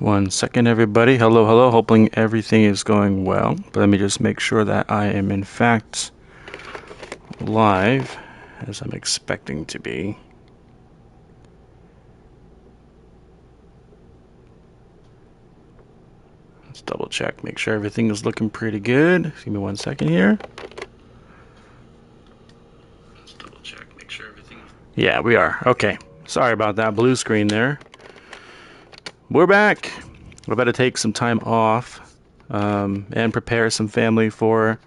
One second, everybody. Hello, hello. Hoping everything is going well. But let me just make sure that I am in fact live as I'm expecting to be. Let's double check, make sure everything is looking pretty good. Give me 1 second here. Let's double check, make sure everything. Yeah, we are. Okay. Sorry about that blue screen there. We're back. We're about to take some time off and prepare some family for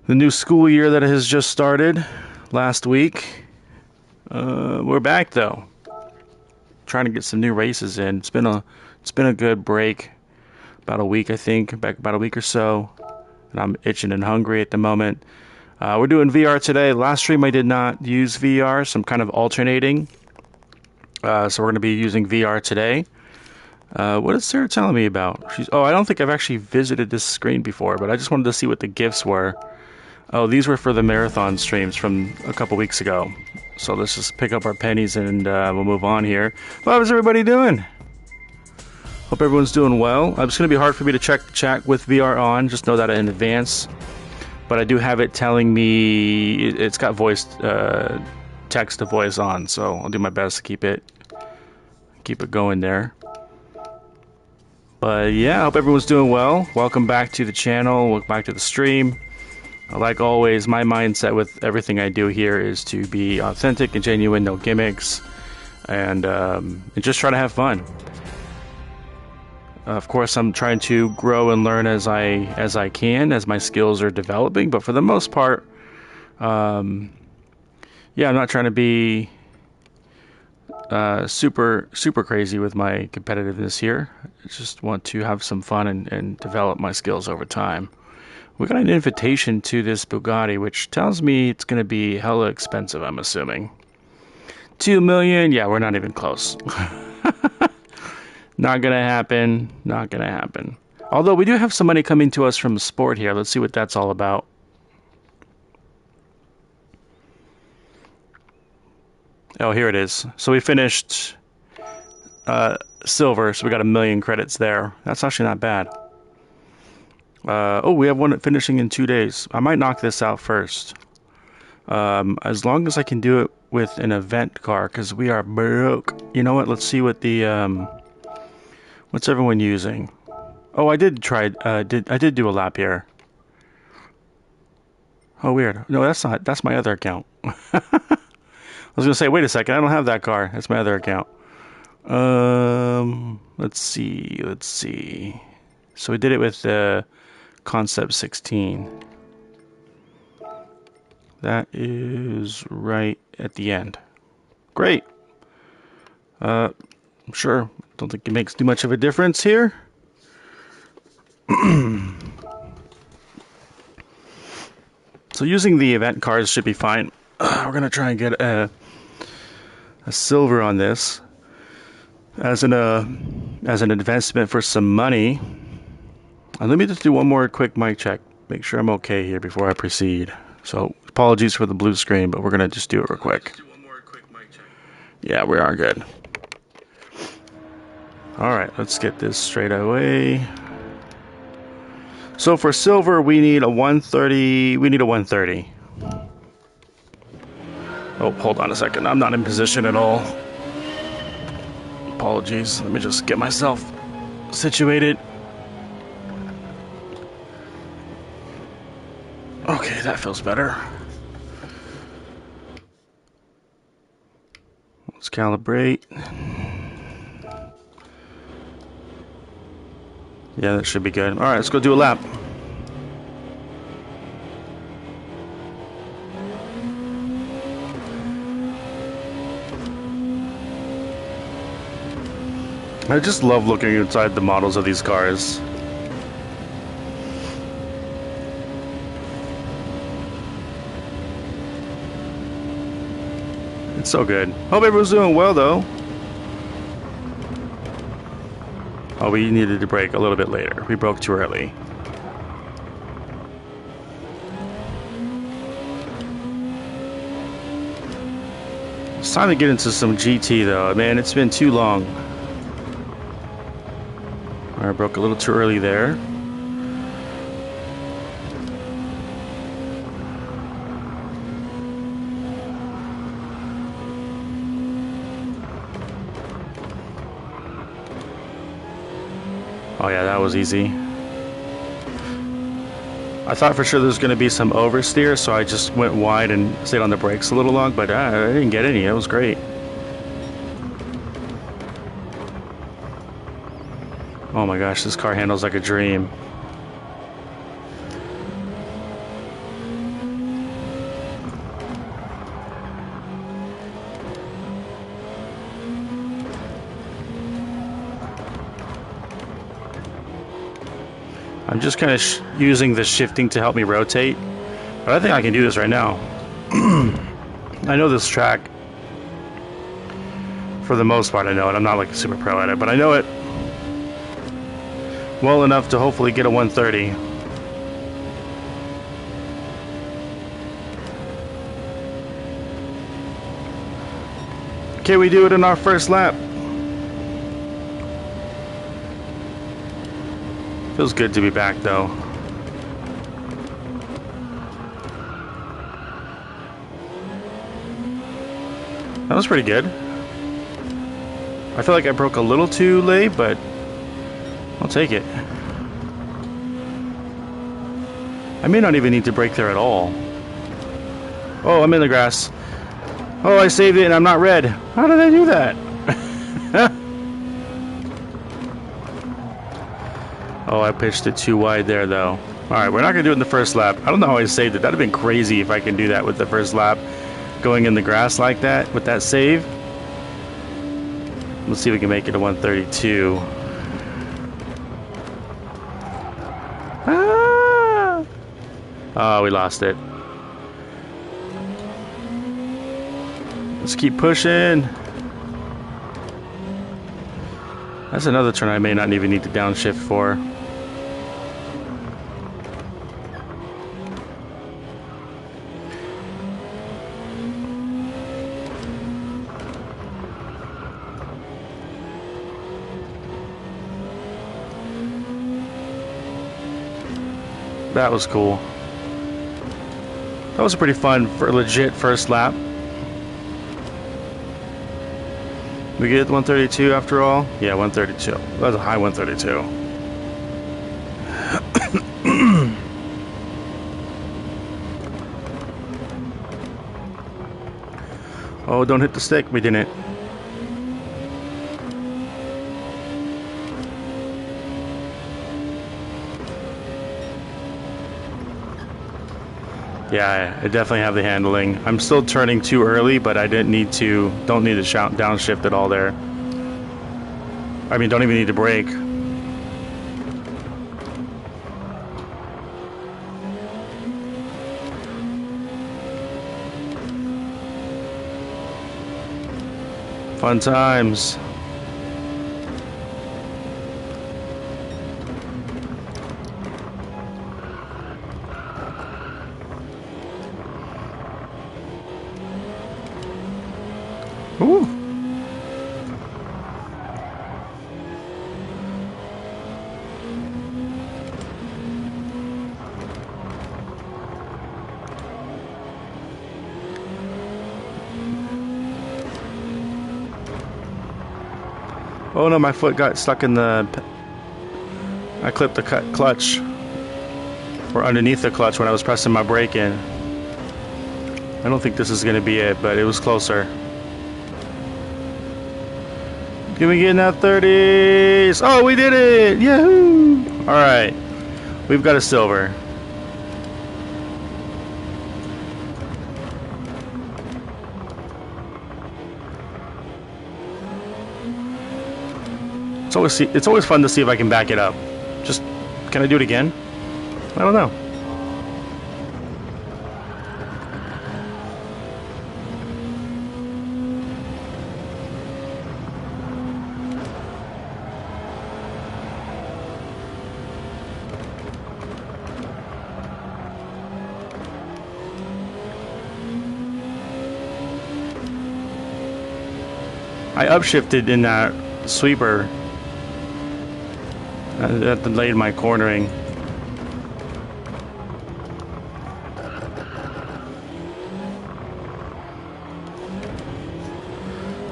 the new school year that has just started last week. We're back though, trying to get some new races in. It's been a good break, about a week I think, back about a week or so, and I'm itching and hungry at the moment. We're doing VR today. Last stream I did not use VR, so I'm kind of alternating. So we're going to be using VR today. What is Sarah telling me about? I don't think I've actually visited this screen before, but I just wanted to see what the gifts were. Oh, these were for the marathon streams from a couple weeks ago. So let's just pick up our pennies and we'll move on here. Well, how's everybody doing? Hope everyone's doing well. It's going to be hard for me to check chat with VR on. Just know that in advance. But I do have it telling me it's got voice, text to voice on. So I'll do my best to keep it going there. But yeah, I hope everyone's doing well. Welcome back to the channel. Welcome back to the stream. Like always, my mindset with everything I do here is to be authentic and genuine, no gimmicks, and just try to have fun. Of course, I'm trying to grow and learn as I can, as my skills are developing. But for the most part, I'm not trying to be super crazy with my competitiveness here. I just want to have some fun and develop my skills over time. We got an invitation to this Bugatti, which tells me it's going to be hella expensive, I'm assuming. 2 million? Yeah, we're not even close. Not going to happen. Not going to happen. Although we do have some money coming to us from sport here. Let's see what that's all about. Oh, here it is. So we finished silver, so we got 1 million credits there. That's actually not bad. We have one finishing in 2 days. I might knock this out first. As long as I can do it with an event car, because we are broke. You know what? Let's see what the what's everyone using. Oh, I did try. I did do a lap here. Oh, weird. No, that's not. That's my other account. I was gonna say, wait a second. I don't have that car. That's my other account. Let's see. So we did it with the Concept 16. That is right at the end. Great. Sure. Don't think it makes too much of a difference here. So using the event cars should be fine. We're gonna try and get a silver on this as an investment for some money. And let me just do one more quick mic check. Make sure I'm okay here before I proceed. So apologies for the blue screen, but we're gonna just do it real quick. Yeah, we are good. Alright, let's get this straight away. So for silver we need a 130. We need a 130. Oh, hold on a second. I'm not in position at all. Apologies. Let me just get myself situated. Okay, that feels better. Let's calibrate. Yeah, that should be good. Alright, let's go do a lap. I just love looking inside the models of these cars. It's so good. Hope everyone's doing well though. Oh, we needed to break a little bit later. We broke too early. It's time to get into some GT though. Man, it's been too long. I broke a little too early there. Oh yeah, that was easy. I thought for sure there was going to be some oversteer, so I just went wide and stayed on the brakes a little long, but I didn't get any. It was great. Oh my gosh, this car handles like a dream. I'm just kind of using the shifting to help me rotate, but I think I can do this right now. I know this track for the most part. I know it. I'm not like a super pro at it, but I know it well enough to hopefully get a 130. Can we do it in our first lap? Feels good to be back though. That was pretty good. I feel like I broke a little too late, but I'll take it. I may not even need to brake there at all. Oh, I'm in the grass. Oh, I saved it and I'm not red. How did I do that? Oh, I pitched it too wide there, though. Alright, we're not going to do it in the first lap. I don't know how I saved it. That would have been crazy if I can do that with the first lap. Going in the grass like that, with that save. Let's see if we can make it to 132. Ah! Oh, we lost it. Let's keep pushing. That's another turn I may not even need to downshift for. That was cool. That was a pretty fun for legit first lap. We get 132 after all? Yeah, 132. That was a high 132. Oh, don't hit the stick. We didn't. Yeah, I definitely have the handling. I'm still turning too early, but I don't need to downshift at all there. I mean, don't even need to brake. Fun times. Ooh. Oh no, my foot got stuck in the... I clipped the clutch. Or underneath the clutch when I was pressing my brake in. I don't think this is going to be it, but it was closer. Can we get in that 30s? Oh, we did it! Yahoo! Alright. We've got a silver. It's always fun to see if I can back it up. Just, can I do it again? I don't know. I upshifted in that sweeper. That delayed my cornering.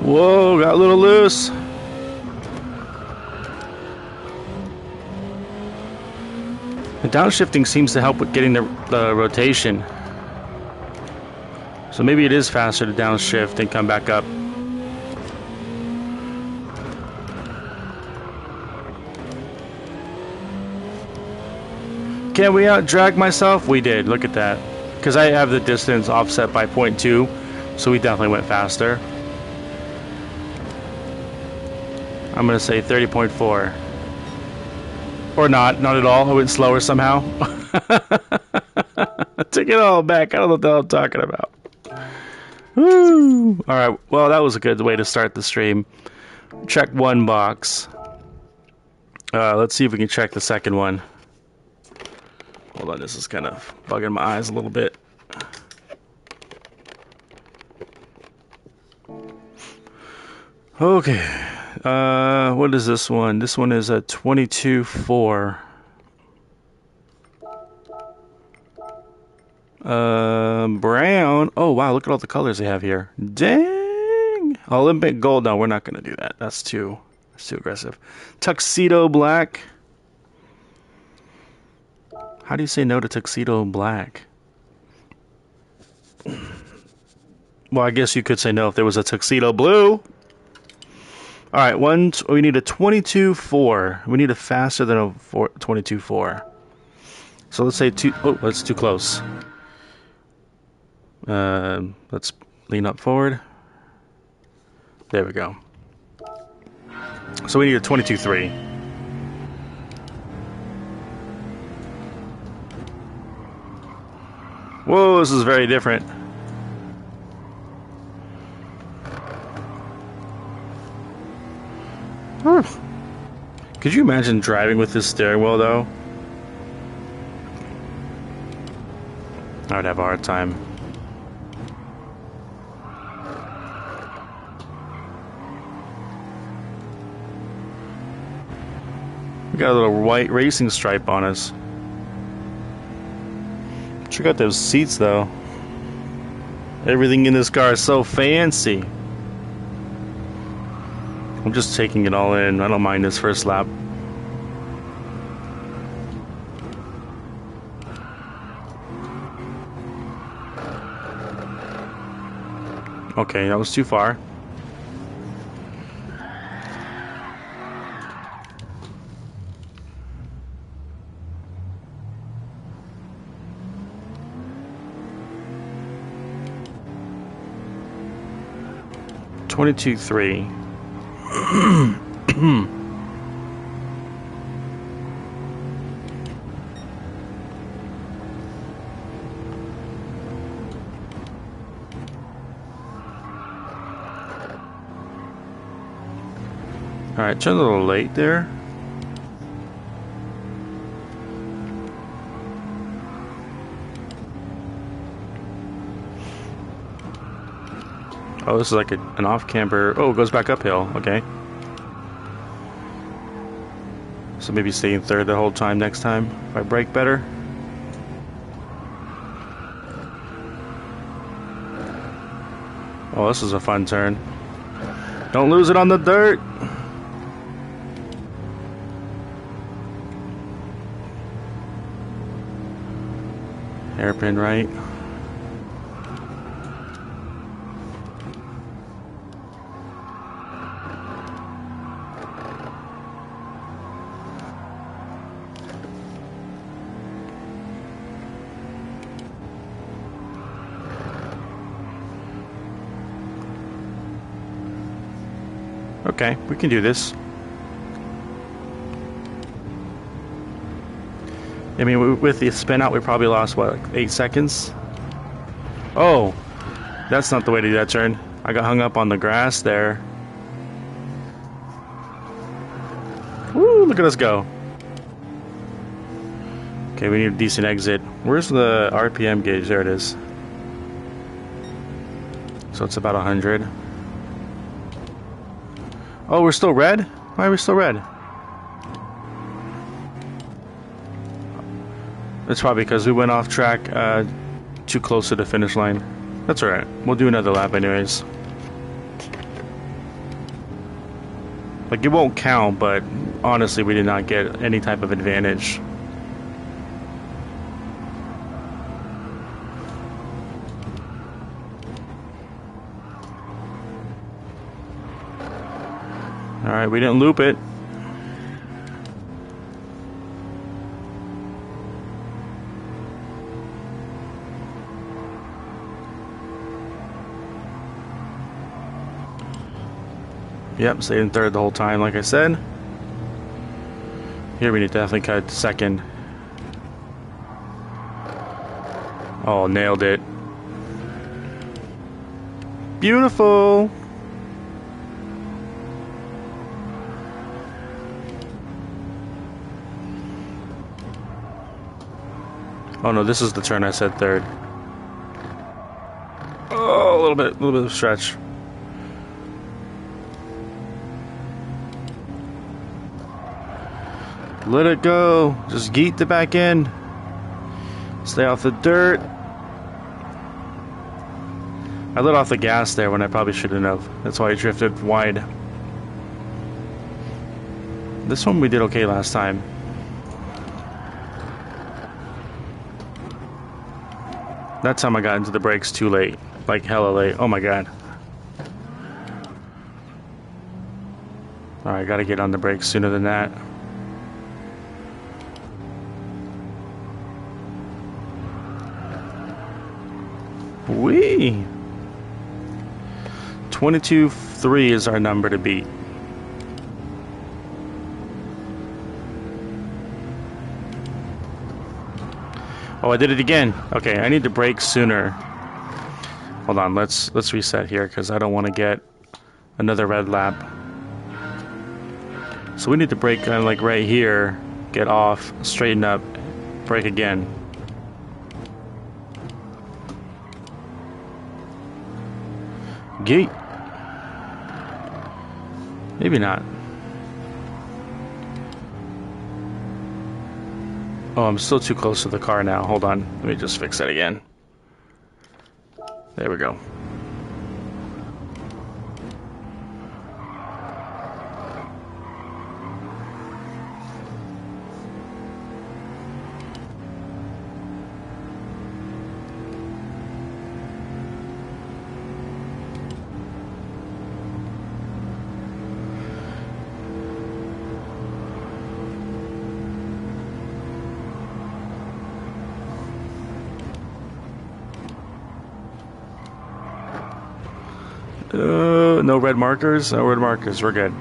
Whoa, got a little loose. The downshifting seems to help with getting the rotation. So maybe it is faster to downshift and come back up. Can we out-drag myself? We did, look at that. Because I have the distance offset by 0.2, so we definitely went faster. I'm going to say 30.4. Or not at all. I went slower somehow. I took it all back. I don't know what the hell I'm talking about. Woo! Alright, well, that was a good way to start the stream. Check one box. Let's see if we can check the second one. Hold on, this is kind of bugging my eyes a little bit. Okay. What is this one? This one is a 22.4. Brown. Oh, wow, look at all the colors they have here. Dang! Olympic gold. No, we're not going to do that. That's too aggressive. Tuxedo black. How do you say no to tuxedo black? Well, I guess you could say no if there was a tuxedo blue. Alright, we need a 22.4. We need a faster than a 22.4. So let's say that's too close. Let's lean up forward. There we go. So we need a 22.3. Whoa, this is very different. Could you imagine driving with this steering wheel, though? I would have a hard time. We got a little white racing stripe on us. Check out those seats, though. Everything in this car is so fancy. I'm just taking it all in. I don't mind this first lap. Okay, that was too far. $22.3. Alright, turn a little late there. Oh, this is like an off-camber. Oh, it goes back uphill. Okay. So maybe stay in third the whole time next time if I brake better. Oh, this is a fun turn. Don't lose it on the dirt. Hairpin right. Okay, we can do this. I mean, with the spin out, we probably lost, what, like 8 seconds? Oh, that's not the way to do that turn. I got hung up on the grass there. Woo, look at us go. Okay, we need a decent exit. Where's the RPM gauge? There it is. So it's about 100. Oh, we're still red? Why are we still red? It's probably because we went off track too close to the finish line. That's alright. We'll do another lap anyways. Like, it won't count, but honestly, we did not get any type of advantage. Alright, we didn't loop it. Yep, stayed in third the whole time, like I said. Here we need to definitely cut second. Oh, nailed it. Beautiful. Oh no, this is the turn I said third. Oh, a little bit of stretch. Let it go. Just yeet the back end. Stay off the dirt. I let off the gas there when I probably shouldn't have. That's why I drifted wide. This one we did okay last time. That time I got into the brakes too late. Like hella late. Oh my god. Alright, gotta get on the brakes sooner than that. Wee! 22-3 is our number to beat. Oh, I did it again. Okay, I need to brake sooner. Hold on, let's reset here because I don't want to get another red lap. So we need to brake kind of like right here, get off, straighten up, brake again. Gate. Maybe not. Oh, I'm still too close to the car now. Hold on. Let me just fix that again. There we go. No red markers? No red markers. We're good.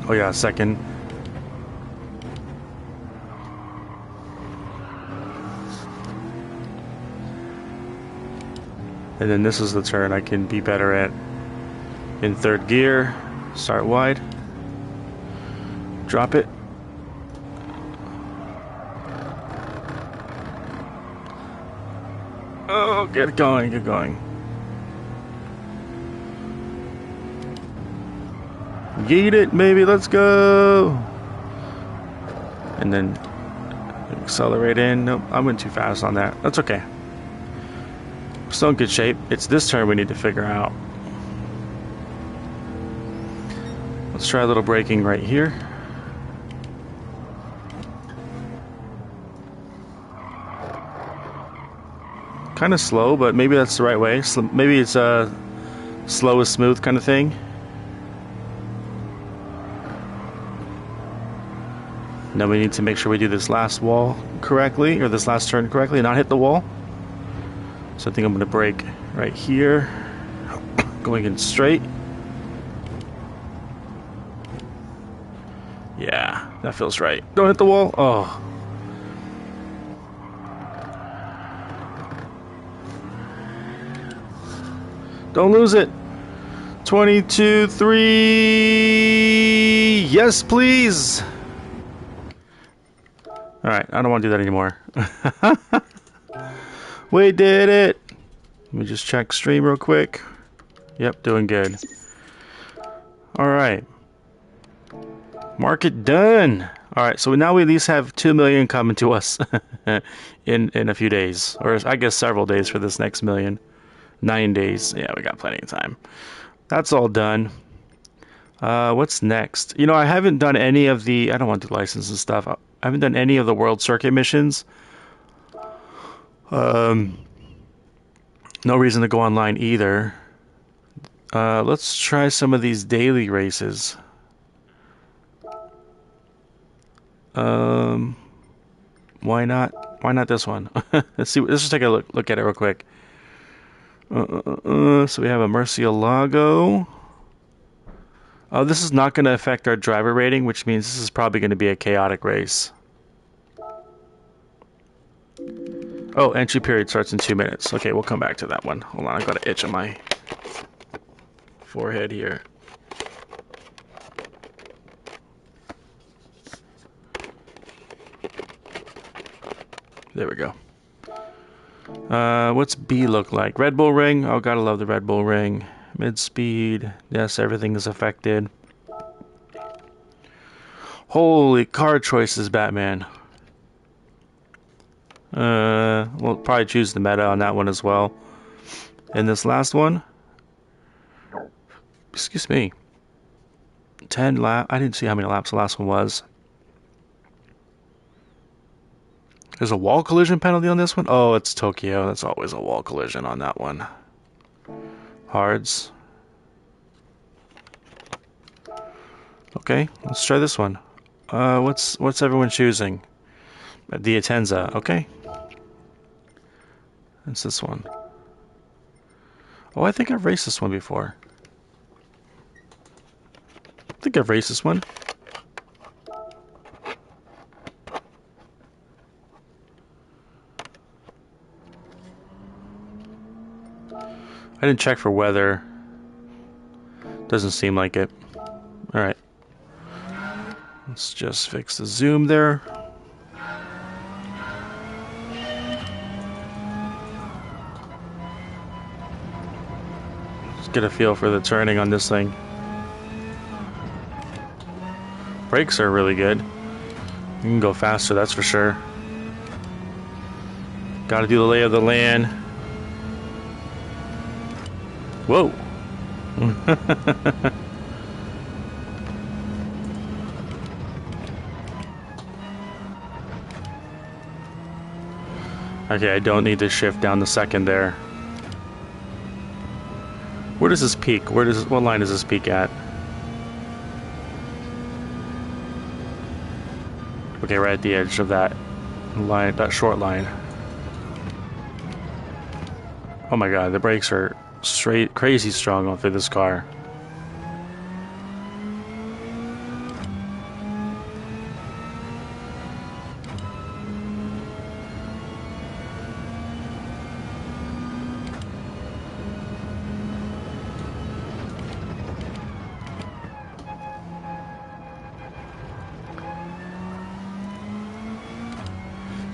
Oh yeah, second. And then this is the turn I can be better at. In third gear, start wide, drop it. Oh, get going, get going. Yeet it, maybe, let's go. And then accelerate in. Nope, I went too fast on that. That's okay. Still in good shape. It's this turn we need to figure out. Let's try a little braking right here. Kind of slow, but maybe that's the right way. Maybe it's a slow is smooth kind of thing. Now we need to make sure we do this last wall correctly, or this last turn correctly, and not hit the wall. So I think I'm going to brake right here, going in straight. Yeah, that feels right. Don't hit the wall. Oh. Don't lose it. 22-3. Yes, please. Alright, I don't want to do that anymore. We did it! Let me just check stream real quick. Yep, doing good. Alright. Market done! Alright, so now we at least have 2 million coming to us in a few days. Or I guess several days for this next million. 9 days. Yeah, we got plenty of time. That's all done. What's next? You know, I haven't done any of the... I don't want to do license and stuff. I haven't done any of the World Circuit missions. No reason to go online either. Let's try some of these daily races. Why not? Why not this one? Let's see. Let's just take a look at it real quick. So we have a Murcielago. Oh, this is not going to affect our driver rating, which means this is probably going to be a chaotic race. Oh, entry period starts in 2 minutes. Okay, we'll come back to that one. Hold on, I've got an itch on my forehead here. There we go. What's B look like? Red Bull ring. Oh, gotta love the Red Bull ring. Mid speed. Yes, everything is affected. Holy car choices, Batman. We'll probably choose the meta on that one as well. And this last one. Excuse me. 10 laps. I didn't see how many laps the last one was. There's a wall collision penalty on this one? Oh, it's Tokyo. That's always a wall collision on that one. Hards. Okay, let's try this one. What's everyone choosing? The Atenza. Okay. It's this one. Oh, I think I've raced this one before. I think I've raced this one. I didn't check for weather. Doesn't seem like it. Alright. Let's just fix the zoom there. Just get a feel for the turning on this thing. Brakes are really good. You can go faster, that's for sure. Gotta do the lay of the land. Whoa! Okay, I don't need to shift down the second there. Where does this peak? What line does this peak at? Okay, right at the edge of that line, that short line. Oh my god, the brakes are straight crazy strong on through this car.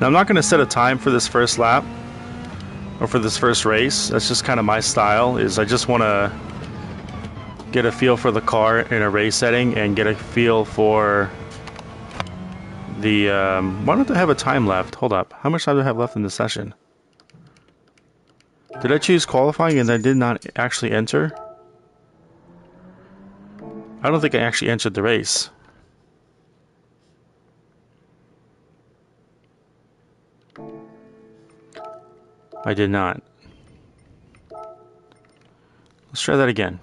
Now I'm not going to set a time for this first lap or for this first race. That's just kind of my style, is I just want to get a feel for the car in a race setting and get a feel for the why don't I have a time left? Hold up. How much time do I have left in the session? Did I choose qualifying and I did not actually enter? I don't think I actually entered the race. I did not. Let's try that again.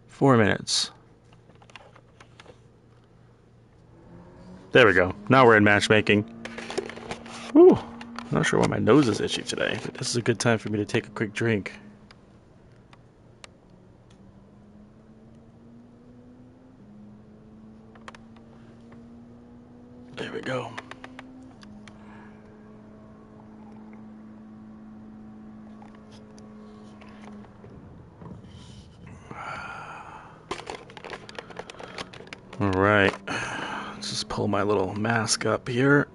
Four minutes. There we go. Now we're in matchmaking. Whew. Not sure why my nose is itchy today, but this is a good time for me to take a quick drink. There we go. All right, let's just pull my little mask up here.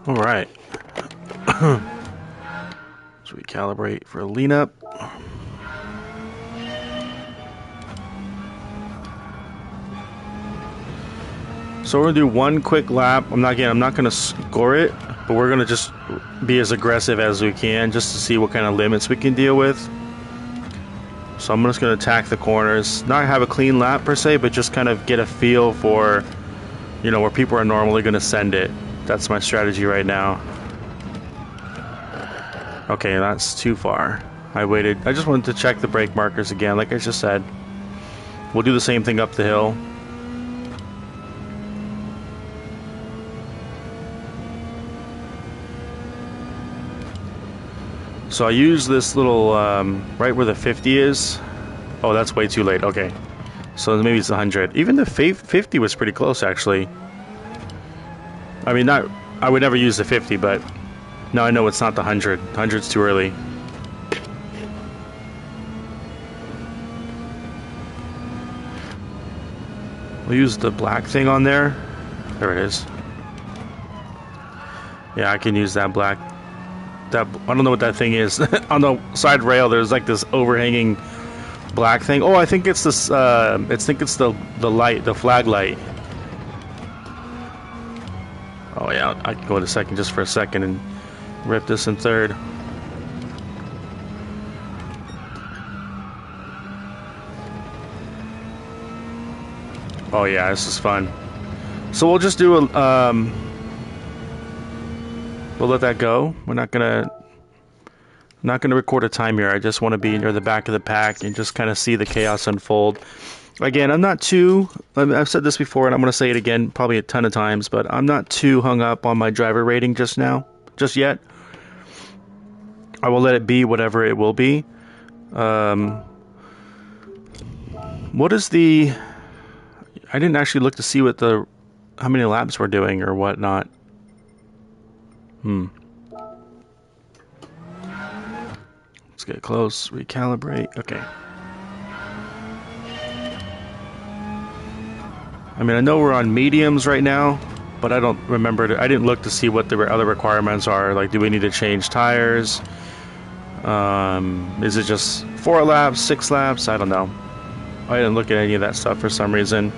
All right. Let's recalibrate for a lean up. So we're gonna do one quick lap. I'm not gonna score it, but we're gonna just be as aggressive as we can just to see what kind of limits we can deal with. So I'm just gonna attack the corners, not have a clean lap per se, but just kind of get a feel for, you know, where people are normally gonna send it. That's my strategy right now. Okay, that's too far. I waited. I just wanted to check the brake markers again, like I just said. We'll do the same thing up the hill. So I use this little, right where the 50 is. Oh, that's way too late. Okay. So maybe it's 100. Even the 50 was pretty close, actually. I mean, I would never use the 50, but now I know it's not the 100. 100's too early. We'll use the black thing on there. There it is. Yeah, I can use that black. I don't know what that thing is. On the side rail, there's like this overhanging black thing. Oh, I think it's this. I think it's the light, the flag light. Oh yeah, I can go in a second, just for a second, and rip this in third. Oh yeah, this is fun. So we'll just do a. We'll let that go. We're not gonna record a time here. I just want to be near the back of the pack and just kind of see the chaos unfold. Again, I'm not too. I've said this before, and I'm going to say it again, probably a ton of times. But I'm not too hung up on my driver rating just yet. I will let it be whatever it will be. What is the? I didn't actually look to see what how many laps we're doing or whatnot. Let's get close, recalibrate. Okay. I mean, I know we're on mediums right now, but I don't remember. I didn't look to see what the other requirements are. Like, do we need to change tires? Is it just 4 laps, 6 laps? I don't know. I didn't look at any of that stuff for some reason.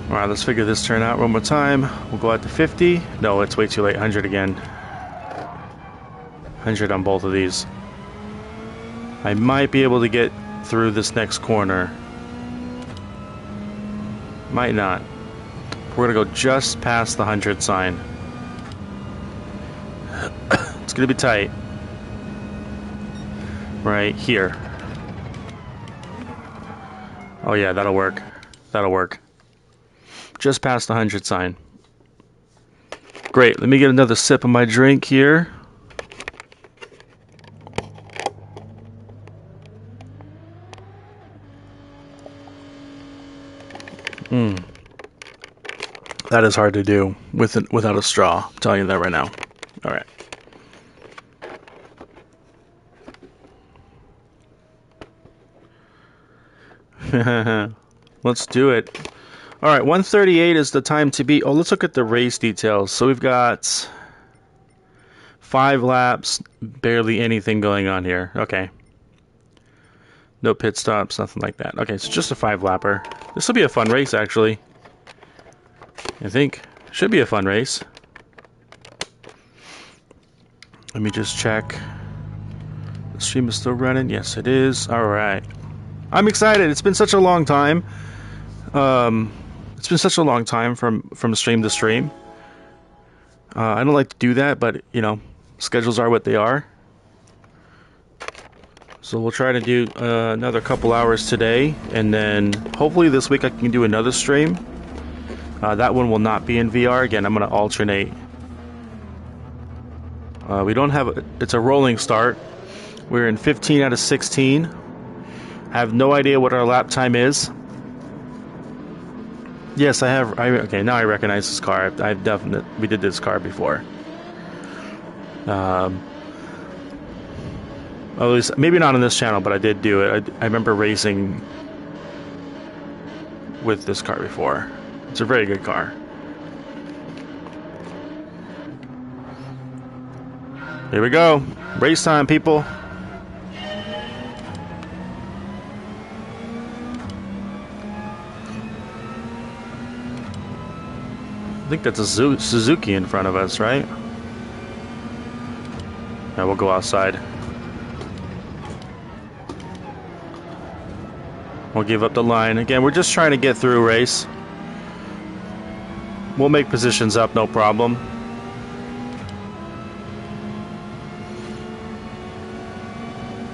Alright, let's figure this turn out one more time. We'll go out to 50. No, it's way too late. 100 again. 100 on both of these. I might be able to get through this next corner. Might not. We're going to go just past the 100 sign. It's going to be tight. Right here. Oh yeah, that'll work. That'll work. Just past the 100 sign. Great. Let me get another sip of my drink here. That is hard to do without a straw. I'm telling you that right now. All right. Let's do it. All right, 138 is the time to beat. Oh, let's look at the race details. So we've got 5 laps, barely anything going on here. Okay. No pit stops, nothing like that. Okay, it's just a 5-lapper. This will be a fun race, actually. I think. Should be a fun race. Let me just check. The stream is still running. Yes, it is. All right. I'm excited. It's been such a long time. It's been such a long time from stream to stream. I don't like to do that, but, you know, schedules are what they are. So we'll try to do another couple hours today, and then hopefully this week I can do another stream. That one will not be in VR. Again, I'm going to alternate. We don't have... It's a rolling start. We're in 15 out of 16. I have no idea what our lap time is. Yes, I have. Okay, now I recognize this car. I've definitely, we did this car before. At least maybe not on this channel, but I did do it. I remember racing with this car before. It's a very good car. Here we go. Race time, people. I think that's a Suzuki in front of us, right? Yeah, we'll go outside. We'll give up the line. Again, we're just trying to get through a race. We'll make positions up, no problem.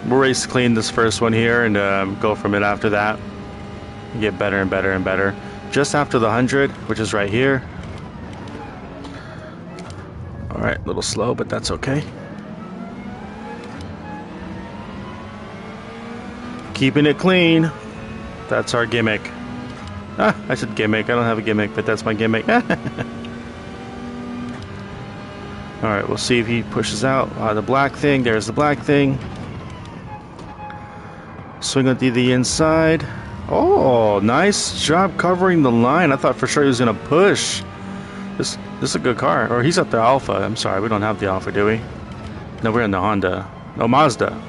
We'll race clean this first one here and go from it after that. Get better and better and better. Just after the 100, which is right here. Alright, a little slow, but that's okay. Keeping it clean. That's our gimmick. Ah, I said gimmick. I don't have a gimmick, but that's my gimmick. Alright, we'll see if he pushes out. The black thing. There's the black thing. Swing it to the inside. Oh, nice job covering the line. I thought for sure he was going to push. This is a good car. Or he's at the Alpha. I'm sorry, we don't have the Alpha, do we? No, we're in the Honda. No, Mazda.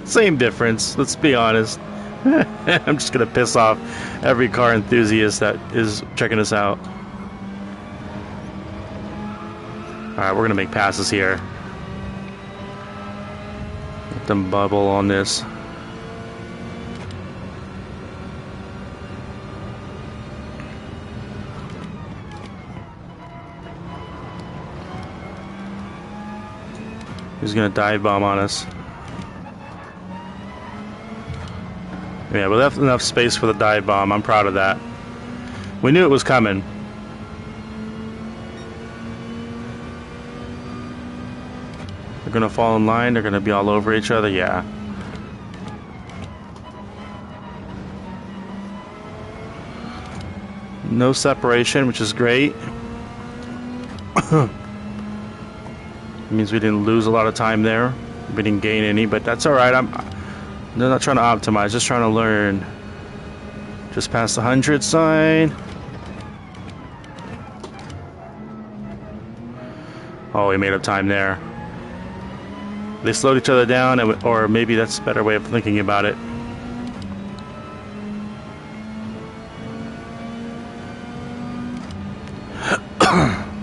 Same difference, let's be honest. I'm just going to piss off every car enthusiast that is checking us out. Alright, we're going to make passes here. Let them bubble on this. He's gonna dive bomb on us. Yeah, we left enough space for the dive bomb. I'm proud of that. We knew it was coming. They're gonna fall in line. They're gonna be all over each other. Yeah. No separation, which is great. It means we didn't lose a lot of time there. We didn't gain any, but that's alright. I'm not trying to optimize, just trying to learn. Just past the 100 sign. Oh, we made up time there. They slowed each other down, or maybe that's a better way of thinking about it.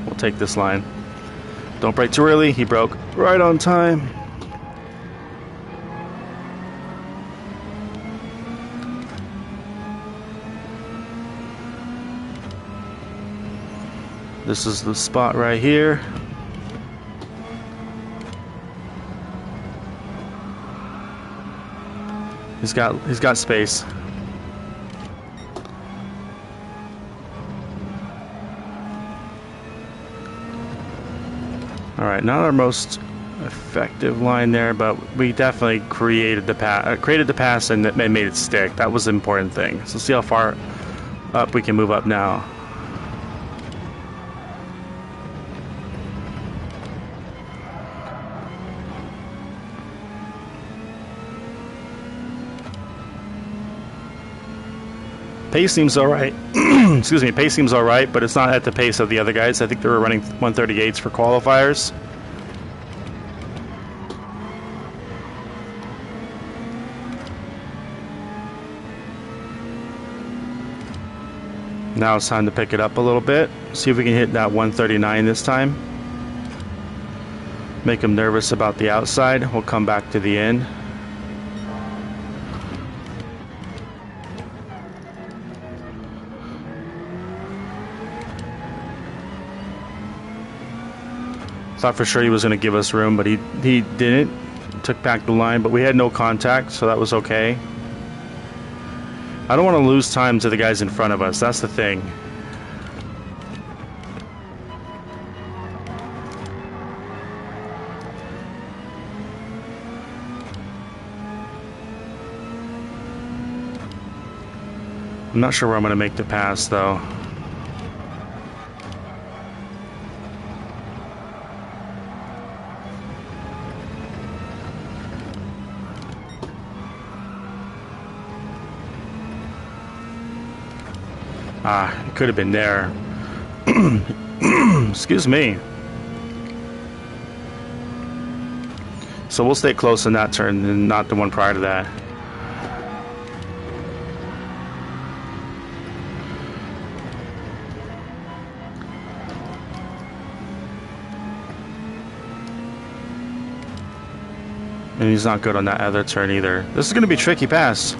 We'll take this line. Don't break too early. He broke right on time. This is the spot right here. He's got space. Alright, not our most effective line there, but we definitely created the pass and made it stick. That was the important thing. So see how far up we can move up now. Pace seems alright. Excuse me, pace seems alright, but it's not at the pace of the other guys. I think they were running 138s for qualifiers. Now it's time to pick it up a little bit. See if we can hit that 139 this time. Make them nervous about the outside. We'll come back to the end. Thought for sure he was going to give us room, but he didn't. Took back the line, but we had no contact, so that was okay. I don't want to lose time to the guys in front of us. That's the thing. I'm not sure where I'm going to make the pass, though. Ah, it could have been there. Excuse me. So we'll stay close in that turn and not the one prior to that. And he's not good on that other turn either. This is going to be a tricky pass.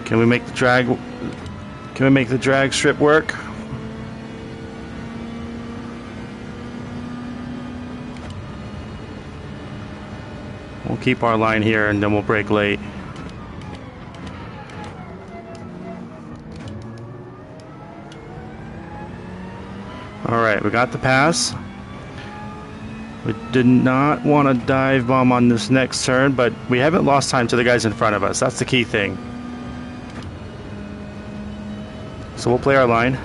Can we make the drag? Can we make the drag strip work? We'll keep our line here and then we'll break late. Alright, we got the pass. We did not want to dive bomb on this next turn, but we haven't lost time to the guys in front of us. That's the key thing. So we'll play our line.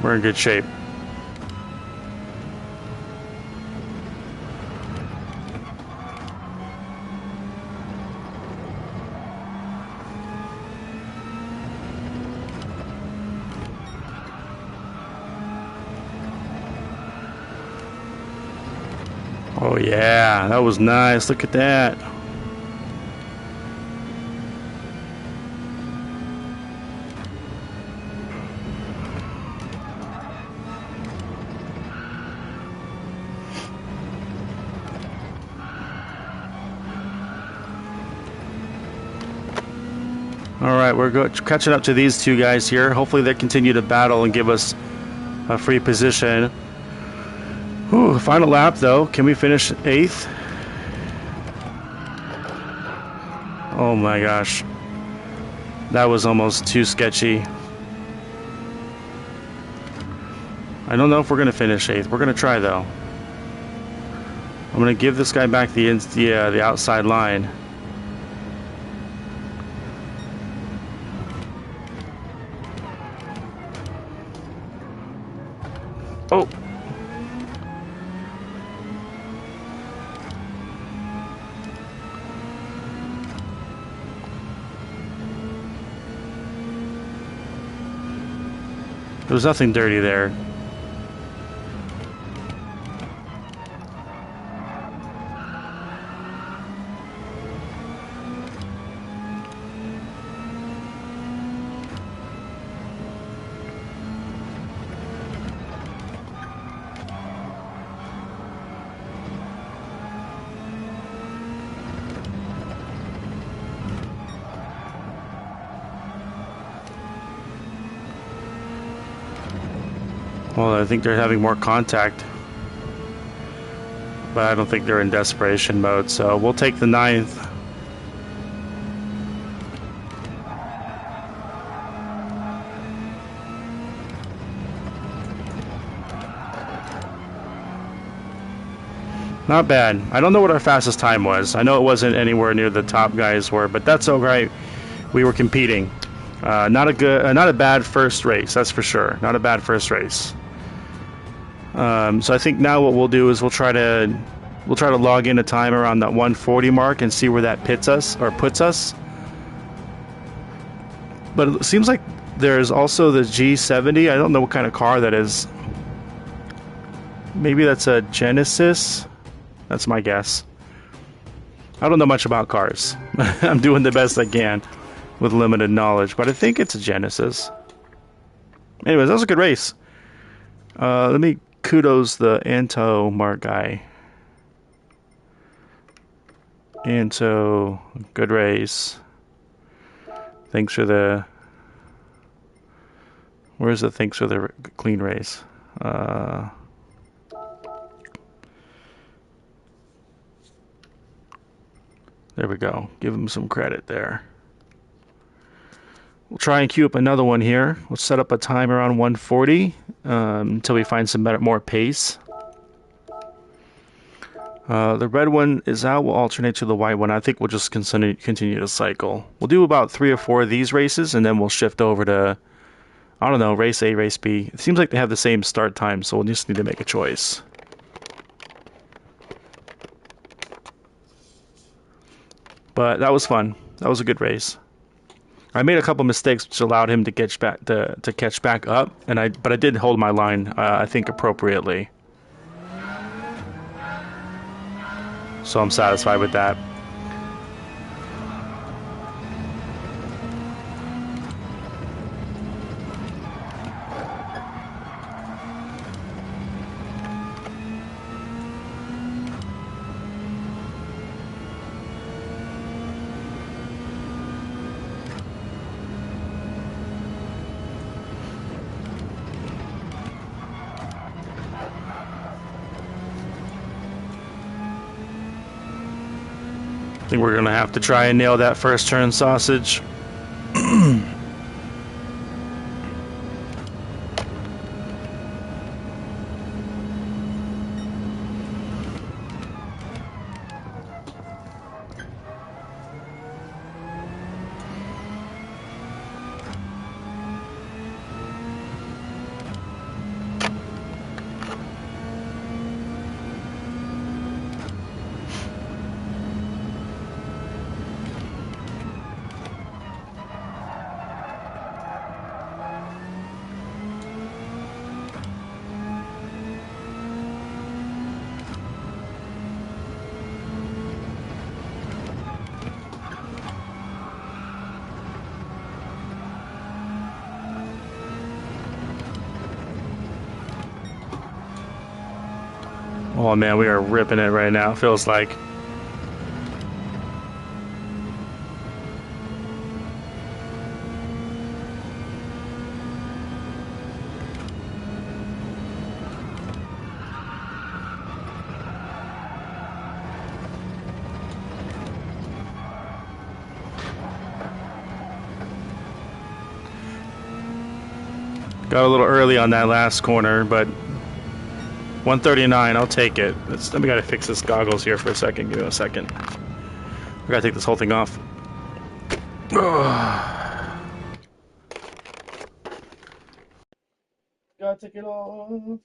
We're in good shape. Oh yeah, that was nice. Look at that. Alright, we're catching up to these two guys here. Hopefully they continue to battle and give us a free position. Whew, final lap though. Can we finish 8th? Oh my gosh. That was almost too sketchy. I don't know if we're going to finish 8th. We're going to try though. I'm going to give this guy back the outside line. Oh! There was nothing dirty there. Well, I think they're having more contact, but I don't think they're in desperation mode, so we'll take the 9th. Not bad. I don't know what our fastest time was. I know it wasn't anywhere near the top guys were, but that's alright. We were competing. Not a bad first race, that's for sure. Not a bad first race. So I think now what we'll do is we'll try to log in a time around that 140 mark and see where that puts us. But it seems like there's also the G70. I don't know what kind of car that is. Maybe that's a Genesis. That's my guess. I don't know much about cars. I'm doing the best I can with limited knowledge, but I think it's a Genesis. Anyways, that was a good race. Let me kudos the Anto Mark guy. Anto, good race. Thanks for the... Where's the thanks for the clean race? There we go. Give him some credit there. We'll try and queue up another one here. We'll set up a time around 140 until we find some more pace. The red one is out. We'll alternate to the white one. I think we'll just continue to cycle. We'll do about 3 or 4 of these races, and then we'll shift over to, I don't know, race A, race B. It seems like they have the same start time, so we'll just need to make a choice. But that was fun. That was a good race. I made a couple mistakes which allowed him to catch back up, but I did hold my line, I think, appropriately. So I'm satisfied with that. I think we're gonna have to try and nail that first turn, Sausage. Oh man, we are ripping it right now, feels like. Got a little early on that last corner, but 139, I'll take it. Let me gotta fix this goggles here for a second. Give me a second. I gotta take this whole thing off. Gotta take it off.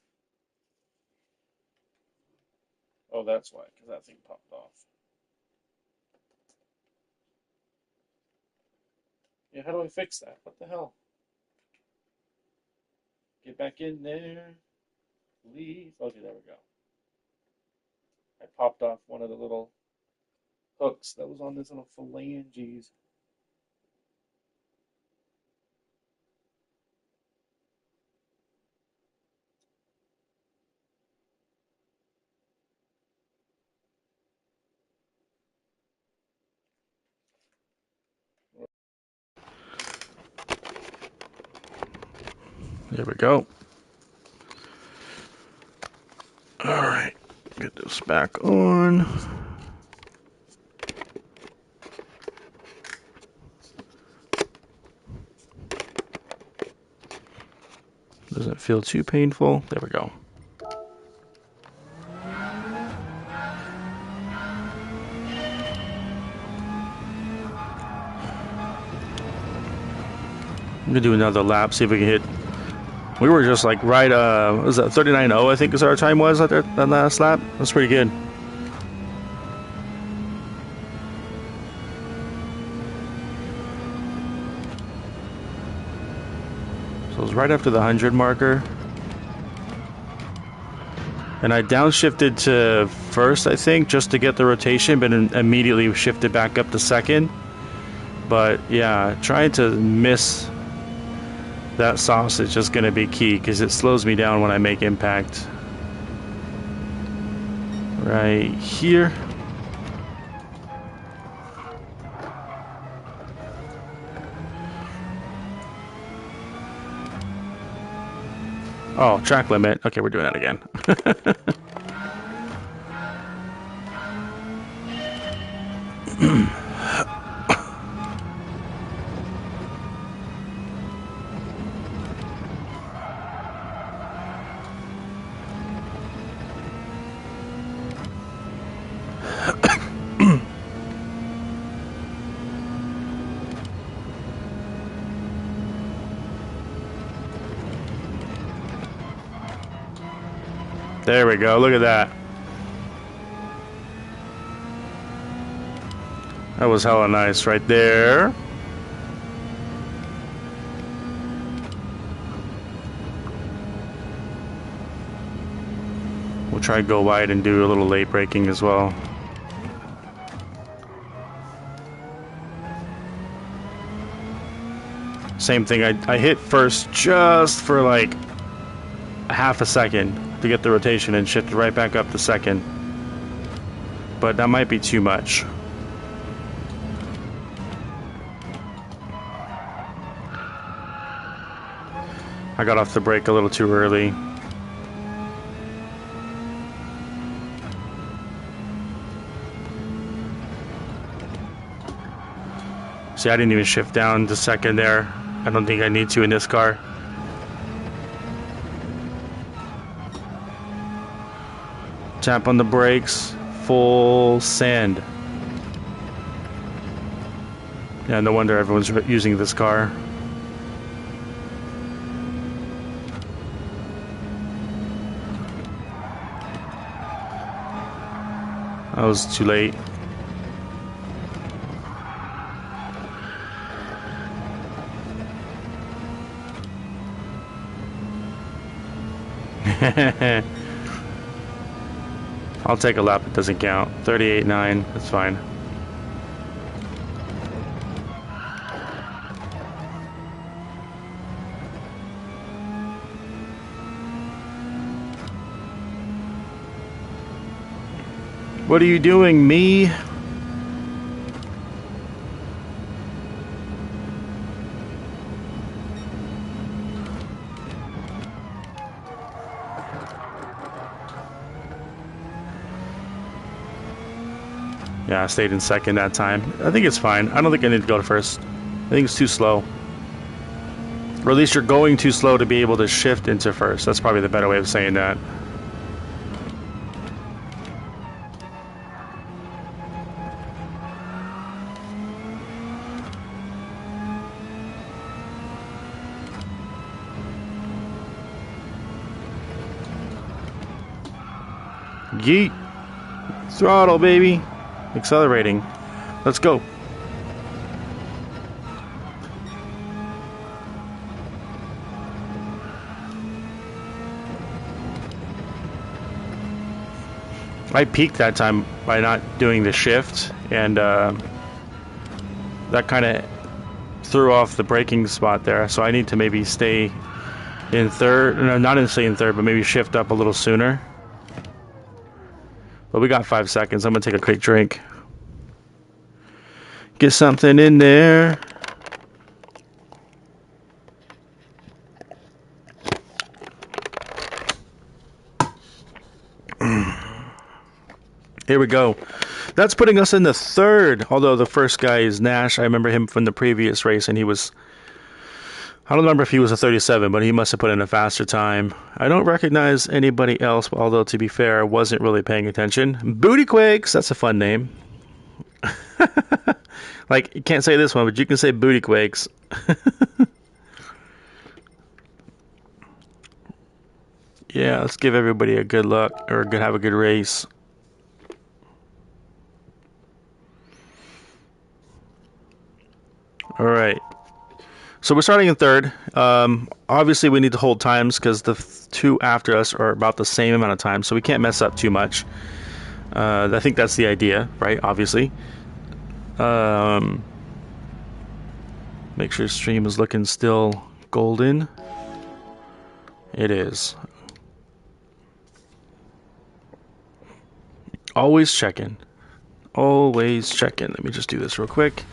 Oh, that's why, because that thing popped off. Yeah, how do I fix that? What the hell? Get back in there. Please. Okay, there we go. I popped off one of the little hooks that was on this little phalanges. There we go. All right, get this back on. Doesn't feel too painful. There we go. I'm gonna do another lap, see if we can hit. We were just like right, what was that 39.0, I think is our time was at that last lap. That's pretty good. So it was right after the 100 marker. And I downshifted to first, I think, just to get the rotation, but immediately shifted back up to second. But yeah, trying to miss that sausage is going to be key because it slows me down when I make impact. Right here. Oh, track limit. Okay, we're doing that again. There we go, look at that. That was hella nice right there. We'll try to go wide and do a little late braking as well. Same thing, I hit first just for like a half a second to get the rotation and shifted right back up to second. But that might be too much. I got off the brake a little too early. See, I didn't even shift down to second there. I don't think I need to in this car. Tap on the brakes, full sand. Yeah, no wonder everyone's using this car. I was too late. I'll take a lap, it doesn't count. 38.9, that's fine. What are you doing, me? Yeah, I stayed in second that time. I think it's fine. I don't think I need to go to first. I think it's too slow. Or at least you're going too slow to be able to shift into first. That's probably the better way of saying that. Yeet. Throttle, baby. Accelerating. Let's go. I peaked that time by not doing the shift, and that kind of threw off the braking spot there. So I need to maybe stay in third. No, not stay in third, but maybe shift up a little sooner. But we got 5 seconds. I'm gonna take a quick drink. Get something in there. Here we go. That's putting us in the third. Although the first guy is Nash. I remember him from the previous race, and he was... I don't remember if he was a 37, but he must have put in a faster time. I don't recognize anybody else, although to be fair, I wasn't really paying attention. Booty Quakes, that's a fun name. Like, you can't say this one, but you can say Booty Quakes. Yeah, let's give everybody a good luck, or have a good race. All right. So we're starting in third. Obviously, we need to hold times because the two after us are about the same amount of time, so we can't mess up too much. I think that's the idea, right? Obviously. Make sure stream is looking still golden. It is. Always checking. Always checking. Let me just do this real quick.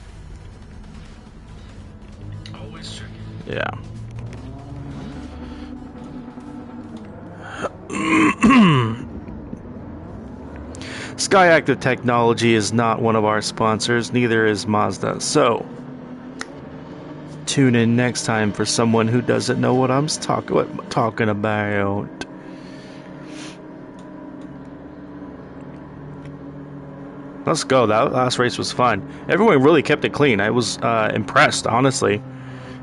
Yeah. Skyactiv Technology is not one of our sponsors, neither is Mazda. So, tune in next time for someone who doesn't know what I'm talking about. Let's go. That last race was fun. Everyone really kept it clean. I was impressed, honestly.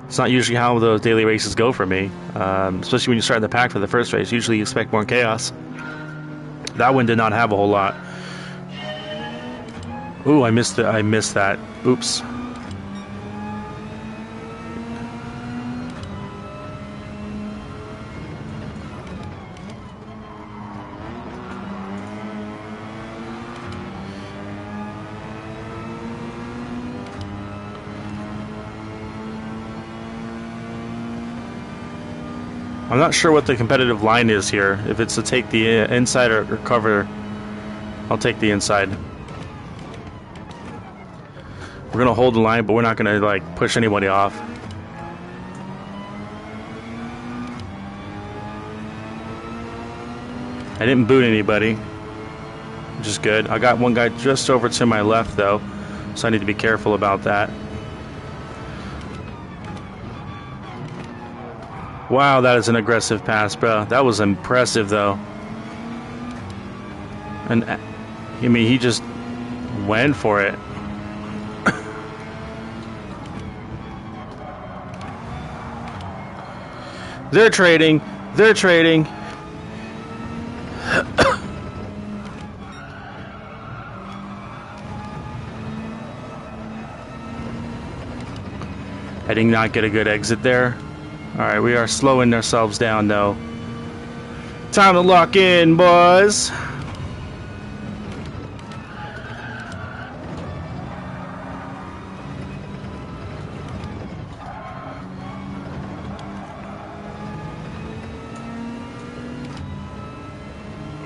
It's not usually how those daily races go for me, especially when you start in the pack for the first race. Usually you expect more chaos. That one did not have a whole lot. Ooh, I missed it. I missed that. Oops. I'm not sure what the competitive line is here. If it's to take the inside or cover, I'll take the inside. We're gonna hold the line, but we're not gonna like push anybody off. I didn't boot anybody, which is good. I got one guy just over to my left though, so I need to be careful about that. Wow, that is an aggressive pass, bro. That was impressive, though. And, I mean, he just went for it. They're trading. They're trading. I did not get a good exit there. Alright, we are slowing ourselves down though. Time to lock in, boys.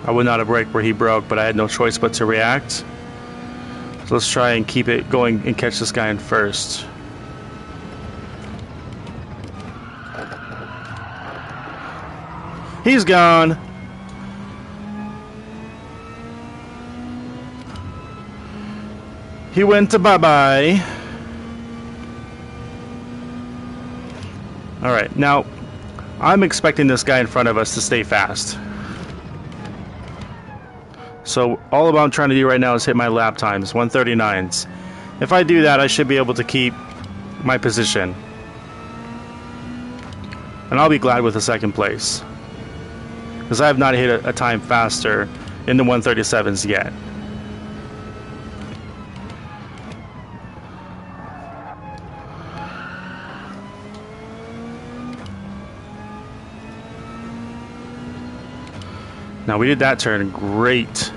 I would not have braked where he broke, but I had no choice but to react. So let's try and keep it going and catch this guy in first. He's gone. He went to bye-bye. Alright, now I'm expecting this guy in front of us to stay fast. So all I'm trying to do right now is hit my lap times, 139s. If I do that, I should be able to keep my position. And I'll be glad with a second place, because I have not hit a time faster in the 137s yet. Now we did that turn great.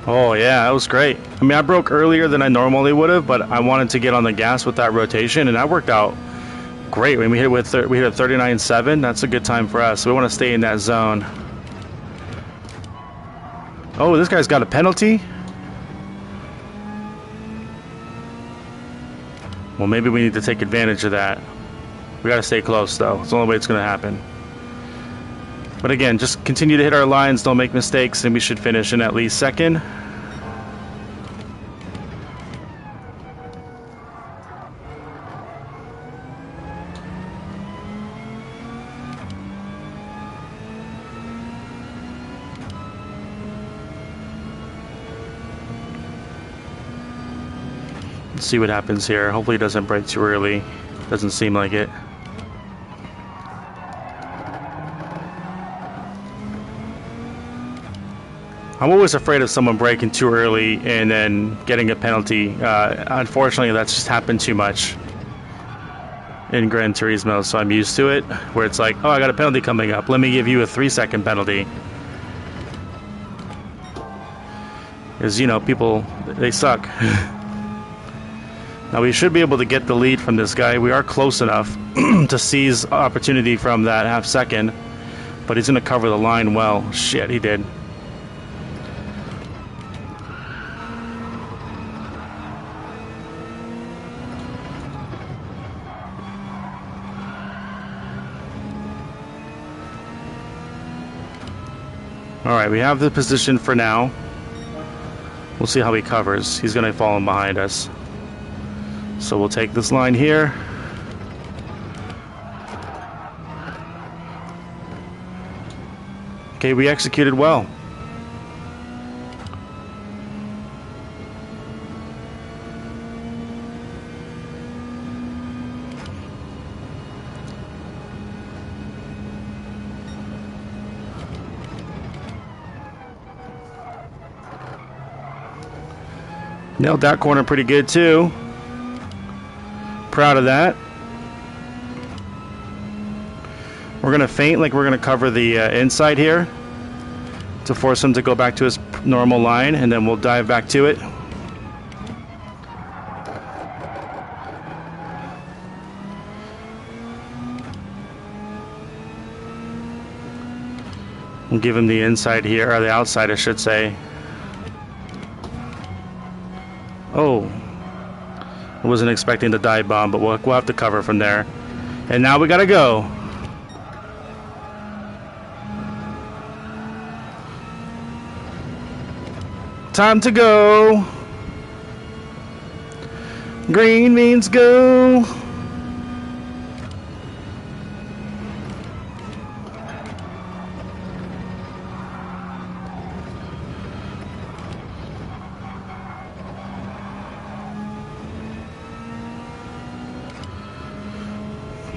Oh yeah, that was great. I mean, I broke earlier than I normally would have, but I wanted to get on the gas with that rotation, and that worked out great. When we hit a 39.7, that's a good time for us. So we want to stay in that zone. Oh, this guy's got a penalty. Well, maybe we need to take advantage of that. We got to stay close, though. It's the only way it's going to happen. But again, just continue to hit our lines, don't make mistakes, and we should finish in at least second. Let's see what happens here. Hopefully it doesn't break too early. Doesn't seem like it. I'm always afraid of someone braking too early and then getting a penalty. Unfortunately, that's just happened too much. in Gran Turismo, so I'm used to it, where it's like, oh, I got a penalty coming up. Let me give you a 3-second penalty. Because, you know, people, they suck. Now, we should be able to get the lead from this guy. We are close enough to seize opportunity from that half second, but he's going to cover the line well. Shit, he did. Alright, we have the position for now. We'll see how he covers. He's going to fall in behind us. So we'll take this line here. Okay, we executed well. Nailed that corner pretty good too. Proud of that. We're going to feint like we're going to cover the inside here to force him to go back to his normal line, and then we'll dive back to it. We'll give him the inside here, or the outside I should say. Oh, I wasn't expecting the dive bomb, but we'll have to cover from there. And now we gotta go. Time to go. Green means go.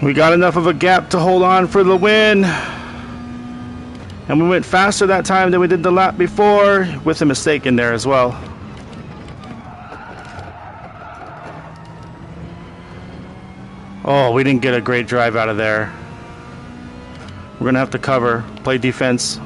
We got enough of a gap to hold on for the win. And we went faster that time than we did the lap before, with a mistake in there as well. Oh, we didn't get a great drive out of there. We're going to have to cover, play defense.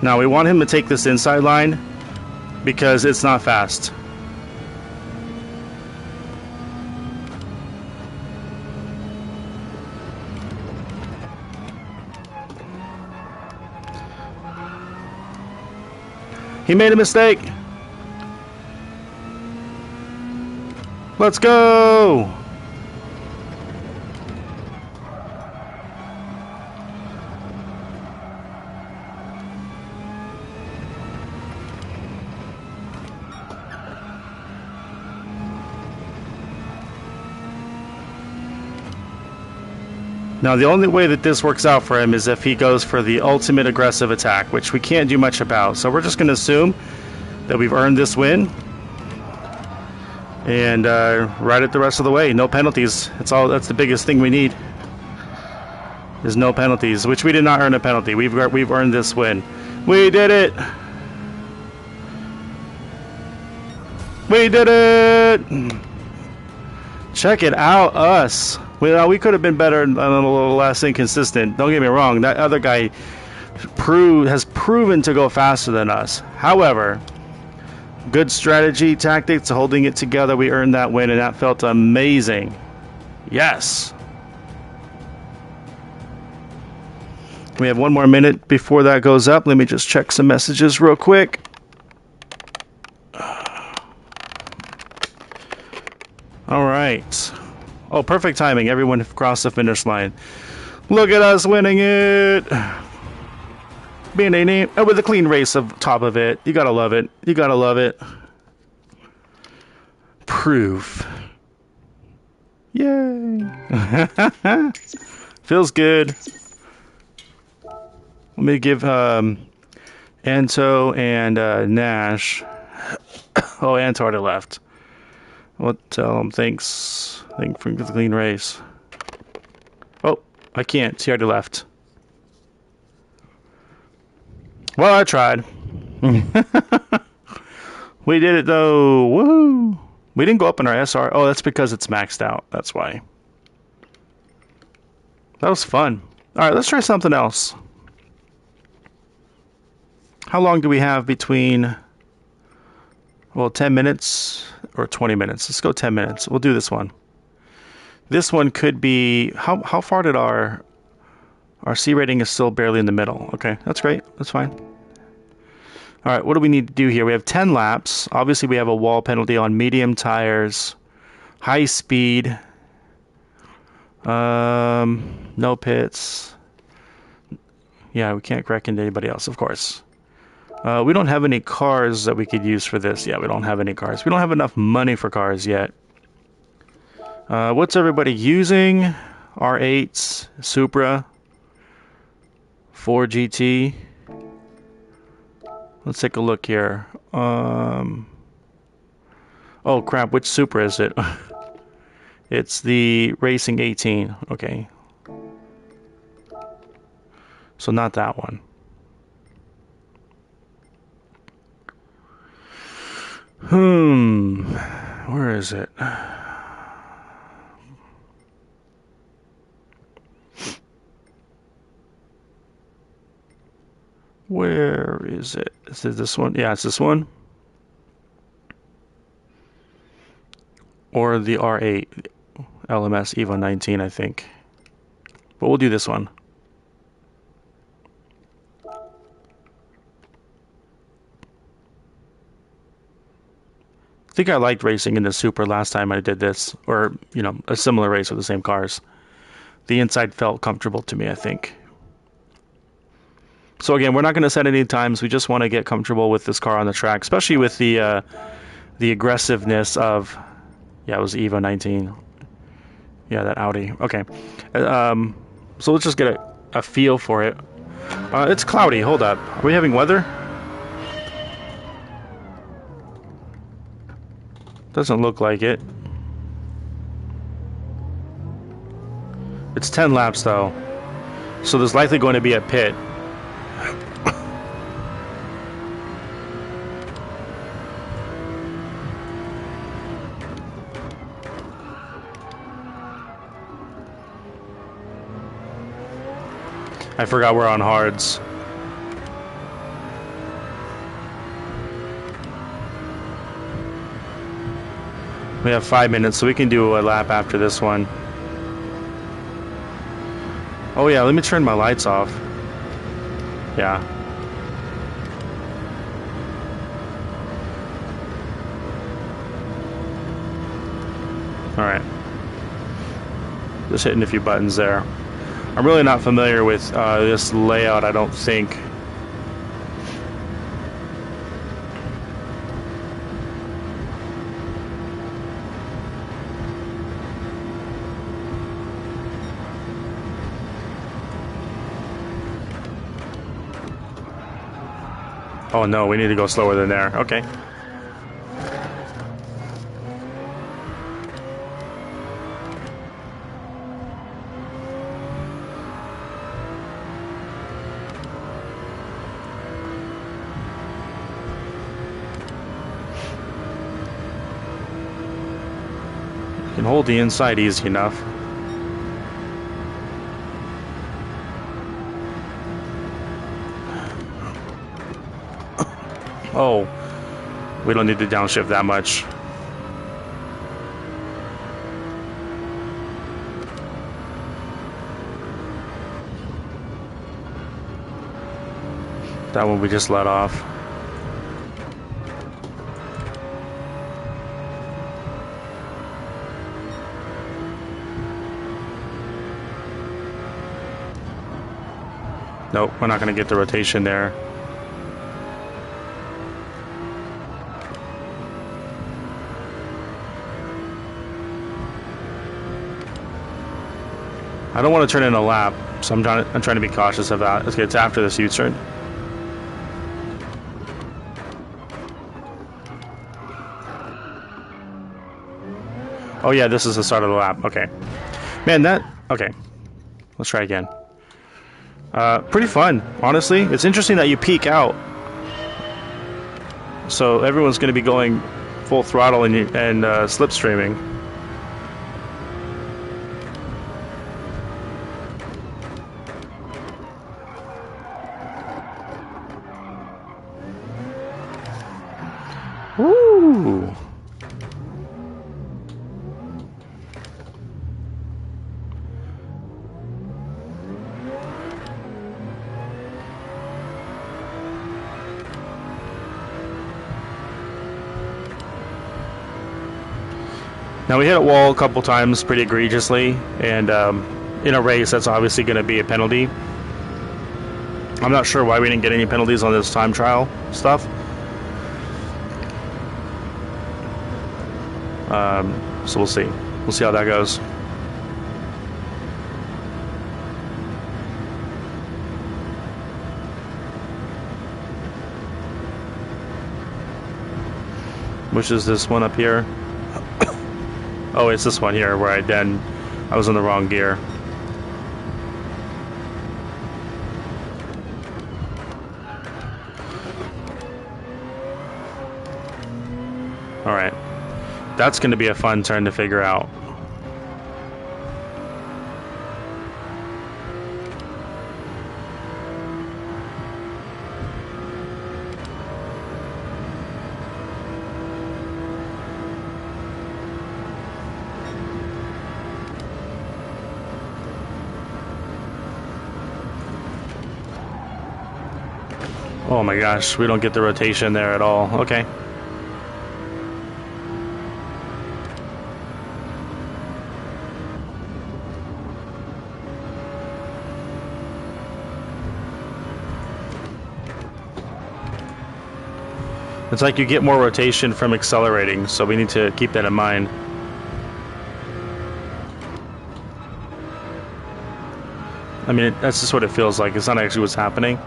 Now we want him to take this inside line because it's not fast. He made a mistake. Let's go. Now the only way that this works out for him is if he goes for the ultimate aggressive attack, which we can't do much about. So we're just going to assume that we've earned this win and ride it the rest of the way. No penalties. That's the biggest thing we need. Is no penalties, which we did not earn a penalty. We've earned this win. We did it. We did it. Check it out, us. We could have been better and a little less inconsistent. Don't get me wrong. That other guy has proven to go faster than us. However, good strategy, tactics, holding it together. We earned that win, and that felt amazing. Yes. We have 1 more minute before that goes up. Let me just check some messages real quick. All right. Oh, perfect timing. Everyone crossed the finish line. Look at us winning it. With a clean race of top of it. You gotta love it. You gotta love it. Proof. Yay. Feels good. Let me give Anto and Nash. Oh, Anto already left. What? Tell him thanks. Thank for the clean race. Oh, I can't. He already left. Well, I tried. We did it though. Woohoo! We didn't go up in our SR. Oh, that's because it's maxed out. That's why. That was fun. All right, let's try something else. How long do we have between? Well, 10 minutes or 20 minutes. Let's go 10 minutes. We'll do this one. This one could be how far did our C rating is still barely in the middle. Okay, that's great. That's fine. All right, what do we need to do here? We have 10 laps. Obviously, we have a wall penalty on medium tires, high speed, no pits. Yeah, we can't crack into anybody else, of course. We don't have any cars that we could use for this. Yeah, we don't have any cars. We don't have enough money for cars yet. What's everybody using? R8s, Supra, 4 GT. Let's take a look here. Oh crap, which Supra is it? It's the Racing 18. Okay. So not that one. Where is it? Where is it? Is it this one? Yeah, it's this one. Or the R8 LMS Evo 19, I think. But we'll do this one. I think I liked racing in the Supra last time I did this, or, you know, a similar race with the same cars. The inside felt comfortable to me, I think. So again, we're not going to set any times. We just want to get comfortable with this car on the track, especially with the aggressiveness of, yeah, it was the Evo 19. Yeah, that Audi. Okay. So let's just get a feel for it. It's cloudy. Hold up. Are we having weather? Doesn't look like it. It's 10 laps though, so there's likely going to be a pit. I forgot we're on hards. We have 5 minutes, so we can do a lap after this one. Oh yeah, let me turn my lights off. Yeah. Alright. Just hitting a few buttons there. I'm really not familiar with this layout, I don't think. Oh no, we need to go slower than there. Okay. You can hold the inside easy enough. Oh, we don't need to downshift that much. That one we just let off. Nope, we're not going to get the rotation there. I don't want to turn in a lap, so I'm trying to be cautious of that. Okay, it's after this U-turn. Oh yeah, this is the start of the lap. Okay. Man, okay. Let's try again. Pretty fun, honestly. It's interesting that you peak out. So everyone's going to be going full throttle and slipstreaming. Woo! Now we hit a wall a couple times pretty egregiously, and in a race that's obviously going to be a penalty. I'm not sure why we didn't get any penalties on this time trial stuff. So we'll see. We'll see how that goes. Which is this one up here? Oh, it's this one here where I was in the wrong gear. All right. That's going to be a fun turn to figure out. Oh my gosh, we don't get the rotation there at all. Okay. It's like you get more rotation from accelerating, so we need to keep that in mind. I mean, that's just what it feels like. It's not actually what's happening.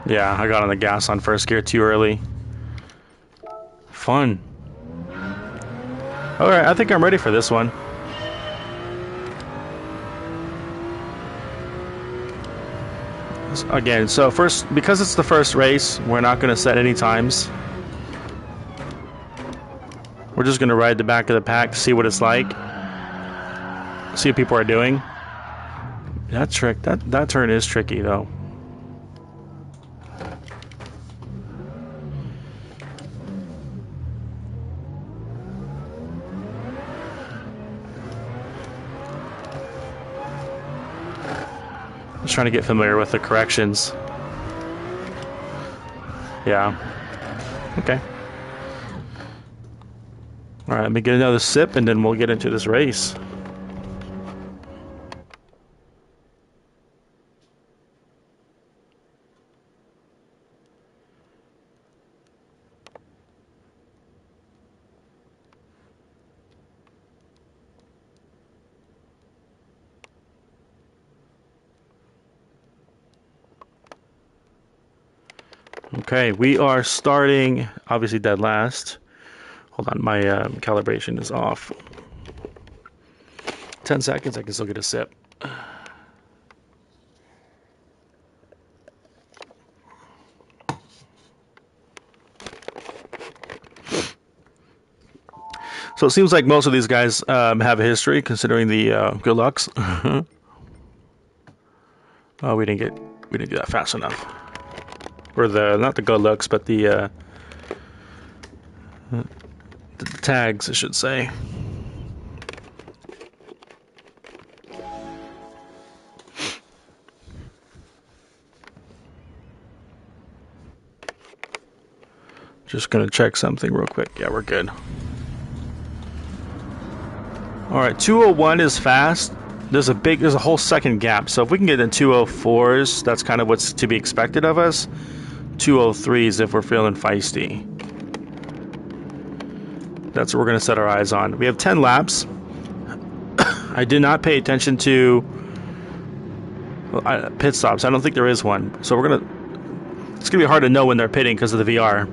Yeah, I got on the gas on first gear too early. Fun. Alright, I think I'm ready for this one. Again, so first, because it's the first race, we're not going to set any times. We're just going to ride the back of the pack, see what it's like. See what people are doing. That turn is tricky though. Just trying to get familiar with the corrections. Yeah. Okay. Alright, let me get another sip and then we'll get into this race. Okay, we are starting, obviously dead last. Hold on, my calibration is off. 10 seconds, I can still get a sip. So it seems like most of these guys have a history, considering the good lucks. Oh, we didn't do that fast enough. Or not the good looks, but the tags, I should say. Just gonna check something real quick. Yeah, we're good. All right, 201 is fast. There's a whole second gap. So if we can get in 204s, that's kind of what's to be expected of us. 203s if we're feeling feisty. That's what we're going to set our eyes on. We have 10 laps. I did not pay attention to pit stops. I don't think there is one. So it's going to be hard to know when they're pitting because of the VR.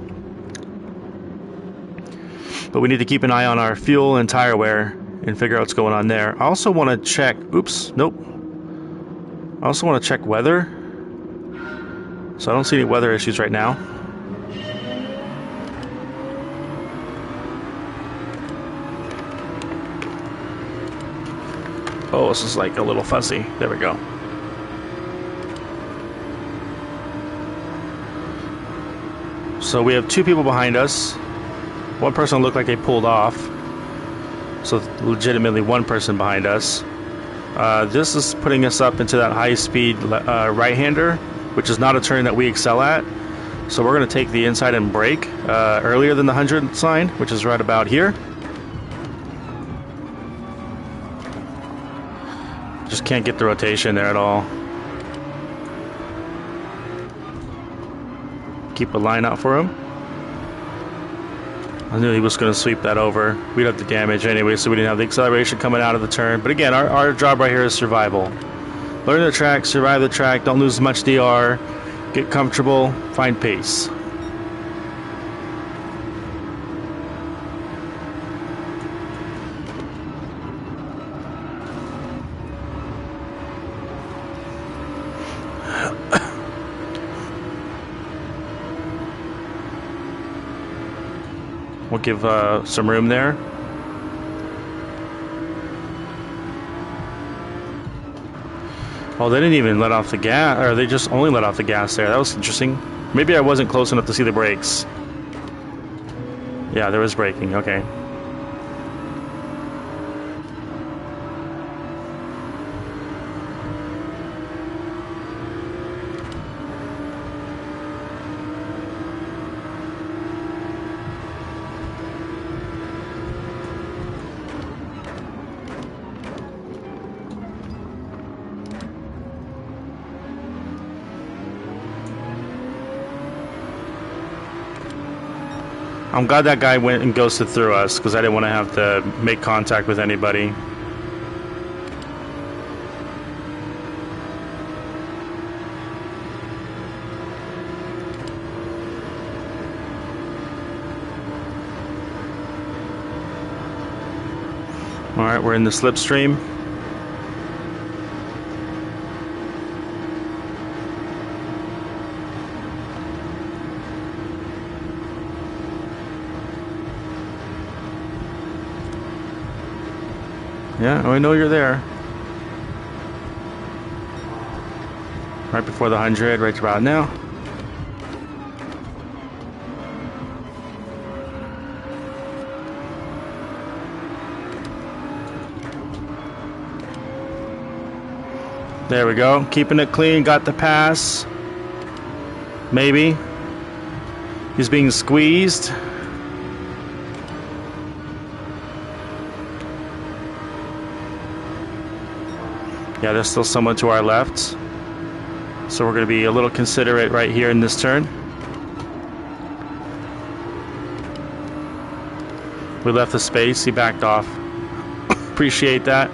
But we need to keep an eye on our fuel and tire wear and figure out what's going on there. I also want to check, oops, nope. I also want to check weather. So I don't see any weather issues right now. Oh, this is like a little fuzzy. There we go. So we have 2 people behind us. One person looked like they pulled off. So legitimately one person behind us. This is putting us up into that high-speed right-hander, which is not a turn that we excel at. So we're going to take the inside and brake earlier than the 100 sign, which is right about here. Just can't get the rotation there at all. Keep a line out for him. I knew he was going to sweep that over. We'd have the damage anyway, so we didn't have the acceleration coming out of the turn. But again, our job right here is survival. Learn the track, survive the track, don't lose much DR, get comfortable, find pace. We'll give some room there. Oh, they didn't even let off the gas, or they just only let off the gas there. That was interesting. Maybe I wasn't close enough to see the brakes. Yeah, there was braking. Okay. I'm glad that guy went and ghosted through us, because I didn't want to have to make contact with anybody. Alright, we're in the slipstream. Yeah, I know you're there. Right before the 100, right about now. There we go. Keeping it clean, got the pass. Maybe. He's being squeezed. Yeah, there's still someone to our left. So we're going to be a little considerate right here in this turn. We left the space, he backed off. Appreciate that.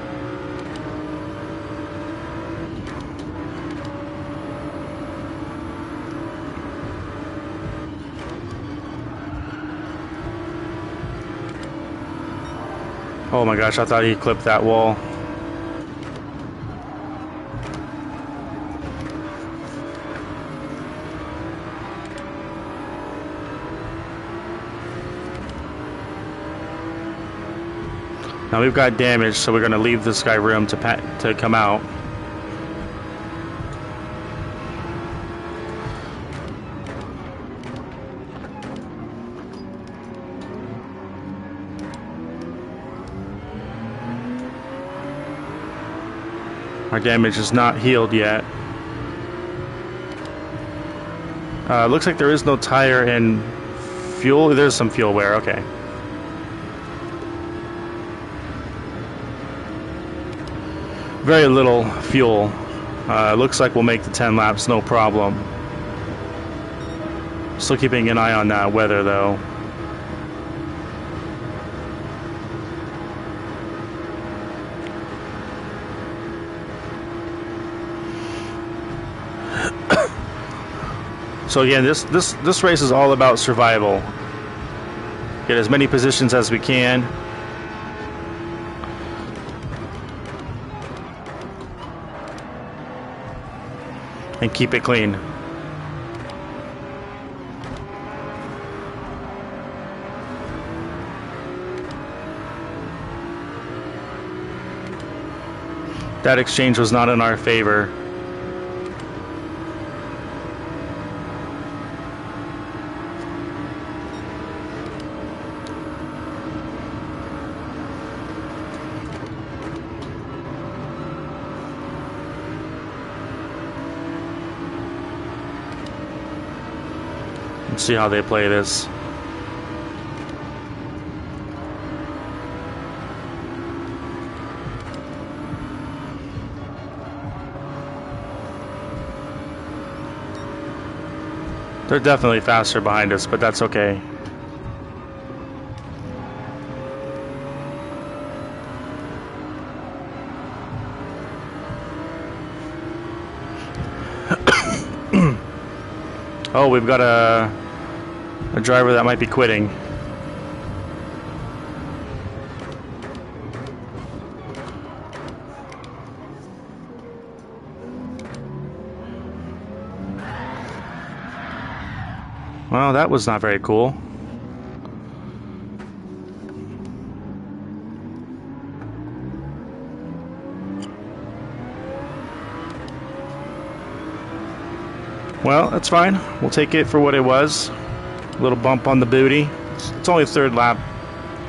Oh my gosh, I thought he clipped that wall. Now we've got damage, so we're going to leave this guy room to come out. Our damage is not healed yet. Looks like there is no tire and fuel. There's some fuel wear, okay. Very little fuel. Looks like we'll make the 10 laps, no problem. Still keeping an eye on that weather though. So again, this race is all about survival. Get as many positions as we can. And keep it clean. That exchange was not in our favor. Let's see how they play this. They're definitely faster behind us, but that's okay. Oh, we've got a driver that might be quitting. Well, that was not very cool. Well, that's fine. We'll take it for what it was. A little bump on the booty. It's only third lap.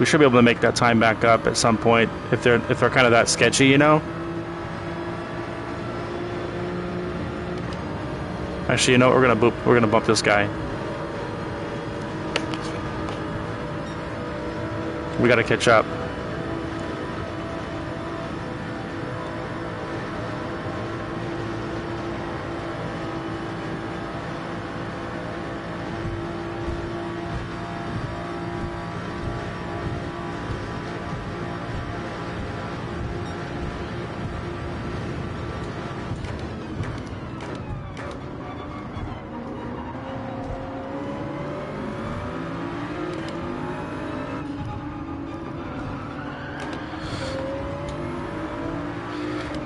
We should be able to make that time back up at some point if they're kind of that sketchy, you know. Actually, you know what? We're gonna bump this guy. We got to catch up.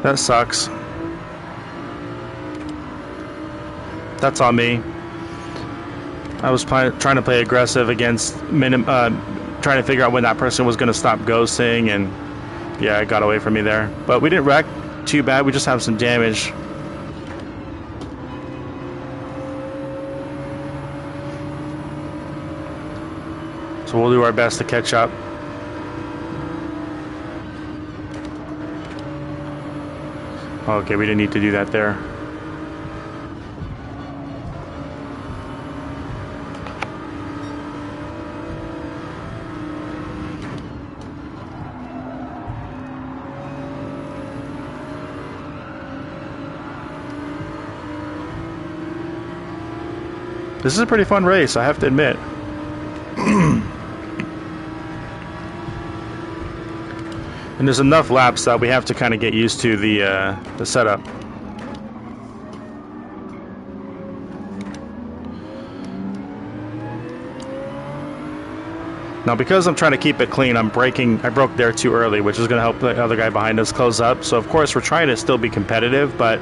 That sucks. That's on me. I was trying to play aggressive against trying to figure out when that person was going to stop ghosting, and yeah, it got away from me there. But we didn't wreck too bad. We just have some damage. So we'll do our best to catch up. Okay, we didn't need to do that there. This is a pretty fun race, I have to admit. And there's enough laps that we have to kind of get used to the setup. Now, because I'm trying to keep it clean, I broke there too early, which is going to help the other guy behind us close up. So, of course, we're trying to still be competitive, but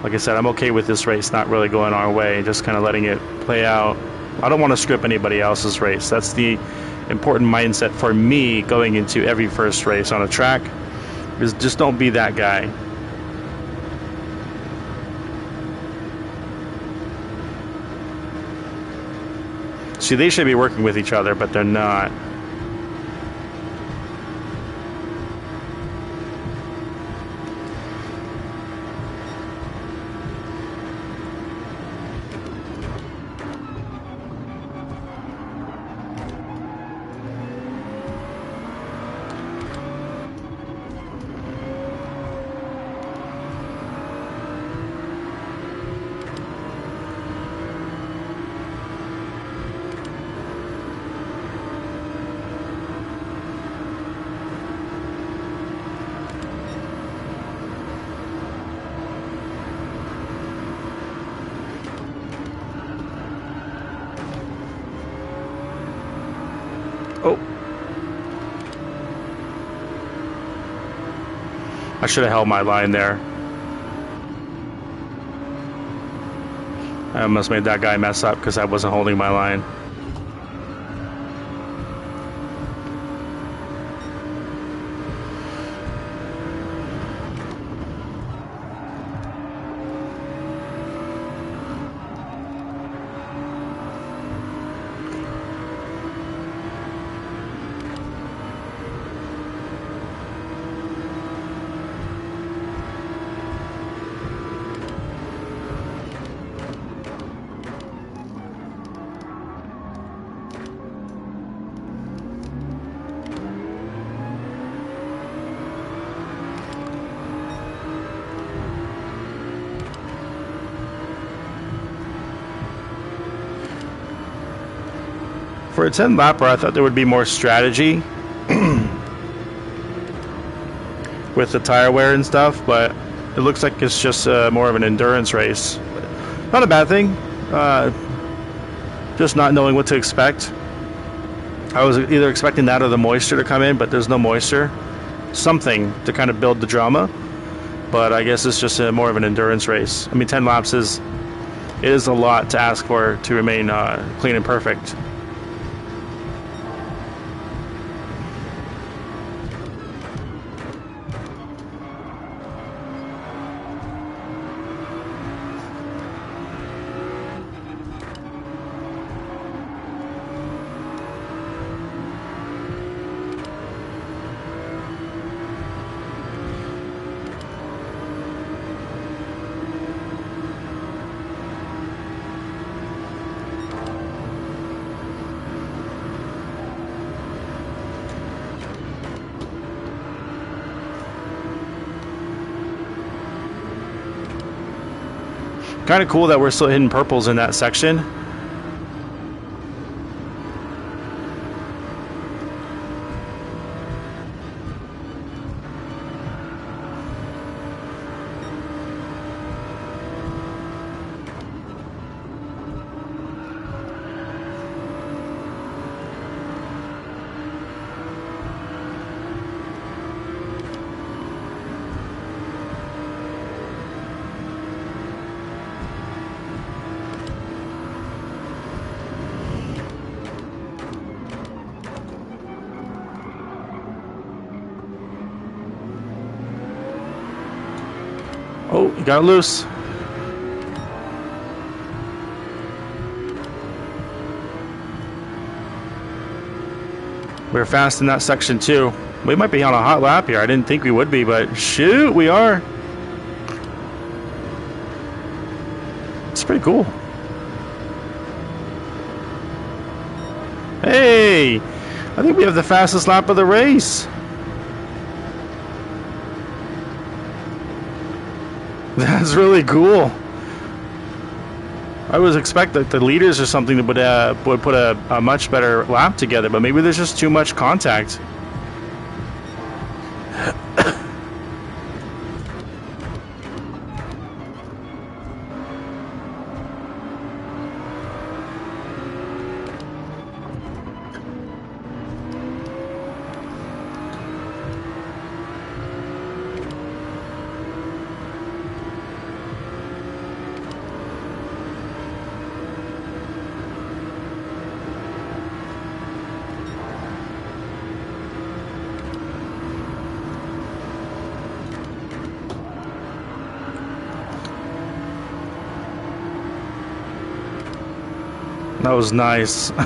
like I said, I'm okay with this race not really going our way, just kind of letting it play out. I don't want to script anybody else's race. That's the important mindset for me going into every first race on a track, is just don't be that guy. See, they should be working with each other, but they're not. I should have held my line there. I almost made that guy mess up because I wasn't holding my line. For a 10 lapper, I thought there would be more strategy with the tire wear and stuff, but it looks like it's just more of an endurance race. Not a bad thing, just not knowing what to expect. I was either expecting that or the moisture to come in, but there's no moisture. Something to kind of build the drama, but I guess it's just more of an endurance race. I mean, 10 laps is a lot to ask for to remain clean and perfect. Kind of cool that we're still hitting purples in that section. Oh, you got it loose. We're fast in that section too. We might be on a hot lap here. I didn't think we would be, but shoot, we are. It's pretty cool. Hey, I think we have the fastest lap of the race. That's really cool. I was expecting the leaders or something that would put a much better lap together, but maybe there's just too much contact. That was nice. All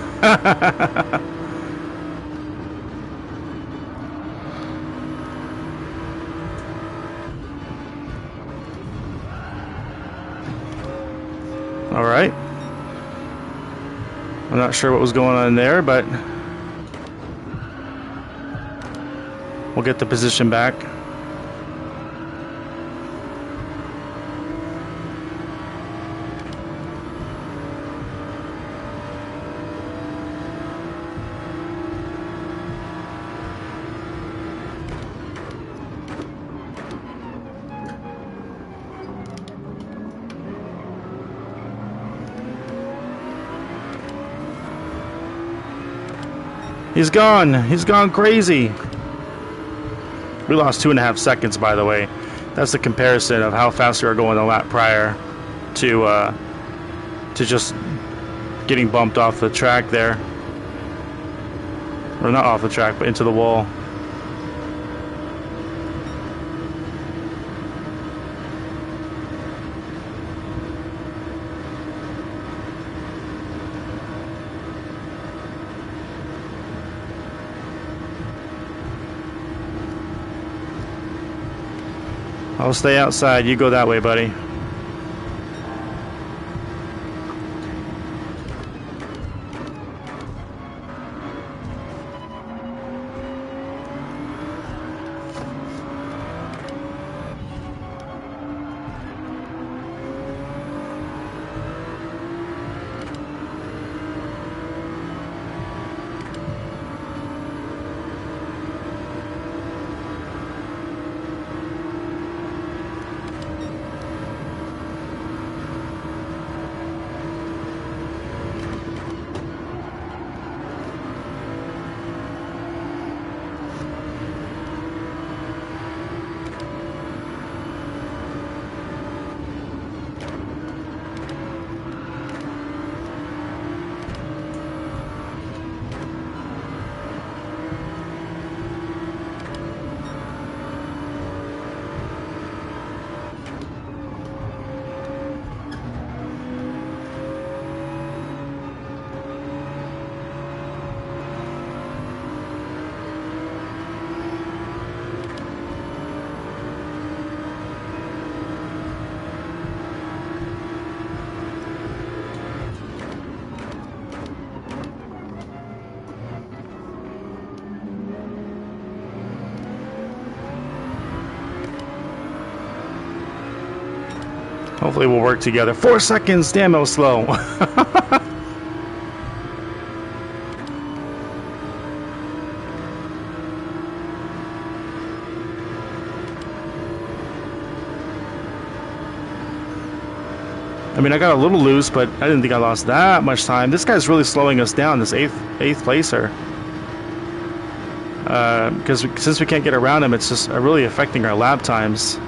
right. I'm not sure what was going on there, but we'll get the position back. He's gone. He's gone crazy. We lost 2.5 seconds, by the way. That's the comparison of how fast we were going the lap prior to just getting bumped off the track there. Or not off the track, but into the wall. I'll stay outside. You go that way, buddy. Hopefully we'll work together. 4 seconds! Damn, it was slow. I mean, I got a little loose, but I didn't think I lost that much time. This guy's really slowing us down, this eighth placer. Because since we can't get around him, it's just really affecting our lap times.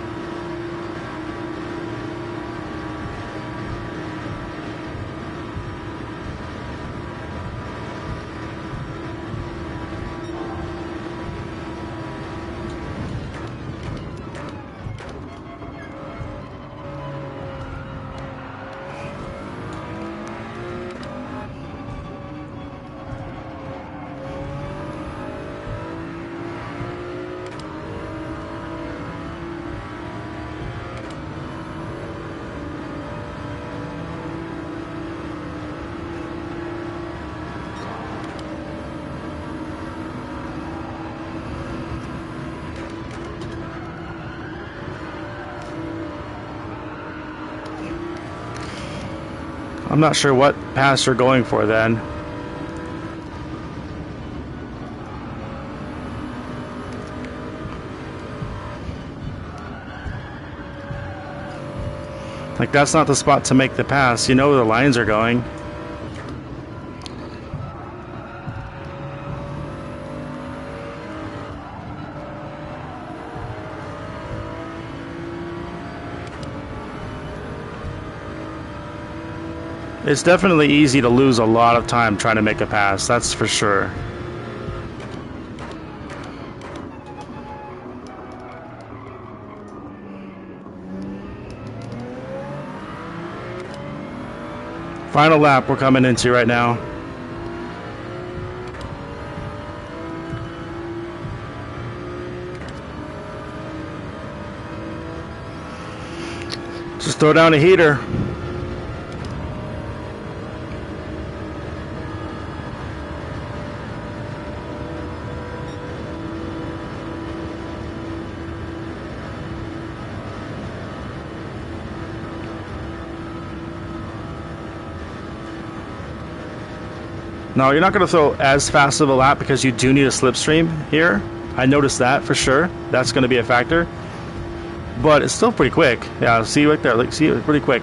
I'm not sure what pass you're going for then. Like, that's not the spot to make the pass. You know where the lines are going. It's definitely easy to lose a lot of time trying to make a pass, that's for sure. Final lap we're coming into right now. Just throw down a heater. No, you're not going to throw as fast of a lap because you do need a slipstream here. I noticed that for sure. That's going to be a factor. But it's still pretty quick. Yeah, see right there. Like, see it pretty quick.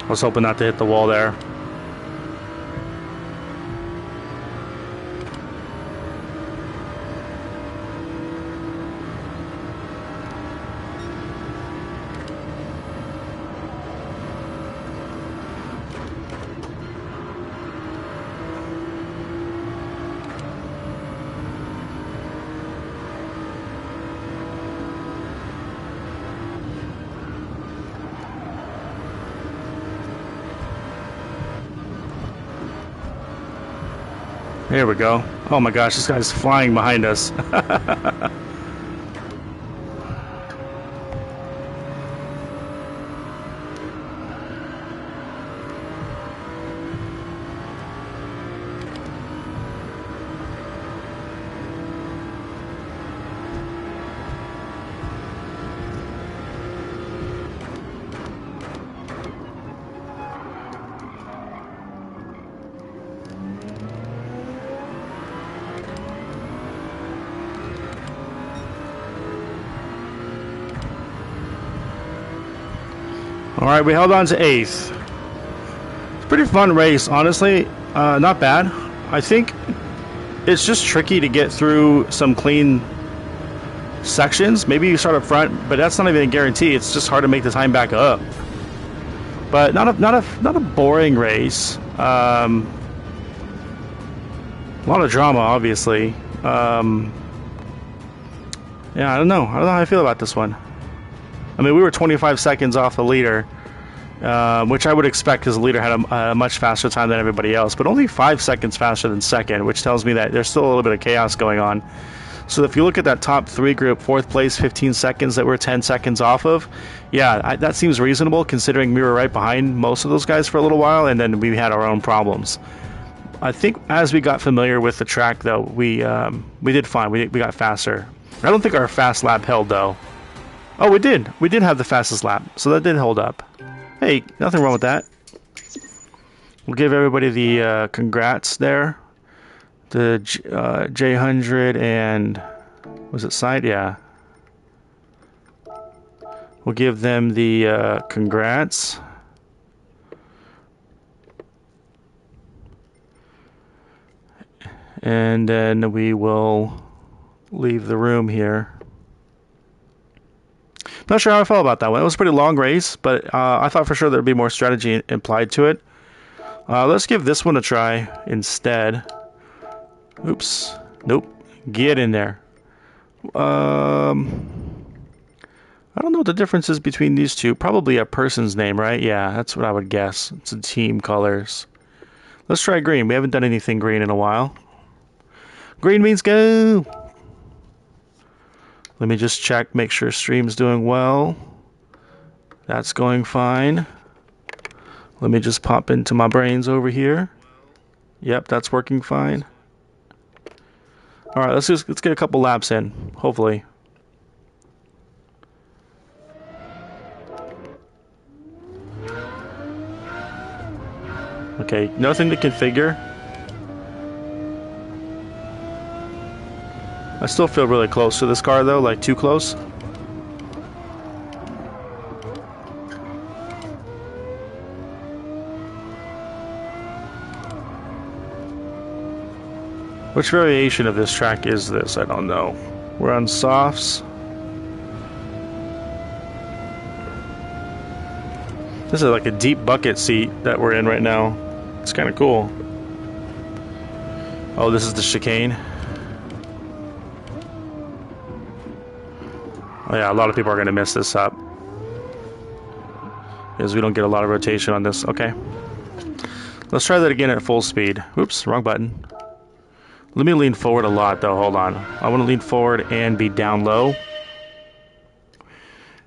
I was hoping not to hit the wall there. Here we go. Oh my gosh, this guy's flying behind us. Alright, we held on to 8th. It's a pretty fun race, honestly. Not bad. I think it's just tricky to get through some clean sections. Maybe you start up front, but that's not even a guarantee. It's just hard to make the time back up. But not a boring race. A lot of drama, obviously. Yeah, I don't know how I feel about this one. I mean, we were 25 seconds off the leader, which I would expect because the leader had a much faster time than everybody else, but only 5 seconds faster than second, which tells me that there's still a little bit of chaos going on. So if you look at that top 3 group, 4th place, 15 seconds that we're 10 seconds off of, yeah, that seems reasonable considering we were right behind most of those guys for a little while, and then we had our own problems. I think as we got familiar with the track, though, we did fine. We got faster. I don't think our fast lap held, though. Oh, we did. We did have the fastest lap, so that did hold up. Hey, nothing wrong with that. We'll give everybody the congrats there. The J100 and... was it side? Yeah. We'll give them the congrats. And then we will leave the room here. Not sure how I felt about that one. It was a pretty long race, but I thought for sure there'd be more strategy implied to it. Let's give this one a try instead. Oops. Nope. Get in there. I don't know what the difference is between these two. Probably a person's name, right? Yeah, that's what I would guess. It's the team colors. Let's try green. We haven't done anything green in a while. Green means go! Let me just check, make sure stream's doing well. That's going fine. Let me just pop into my brains over here. Yep, that's working fine. Alright, let's get a couple laps in, hopefully. Okay, nothing to configure. I still feel really close to this car though, like too close. Which variation of this track is this? I don't know. We're on softs. This is like a deep bucket seat that we're in right now. It's kind of cool. Oh, this is the chicane. Oh yeah, a lot of people are going to miss this up because we don't get a lot of rotation on this. Okay. Let's try that again at full speed. Oops, wrong button. Let me lean forward a lot though. Hold on. I want to lean forward and be down low.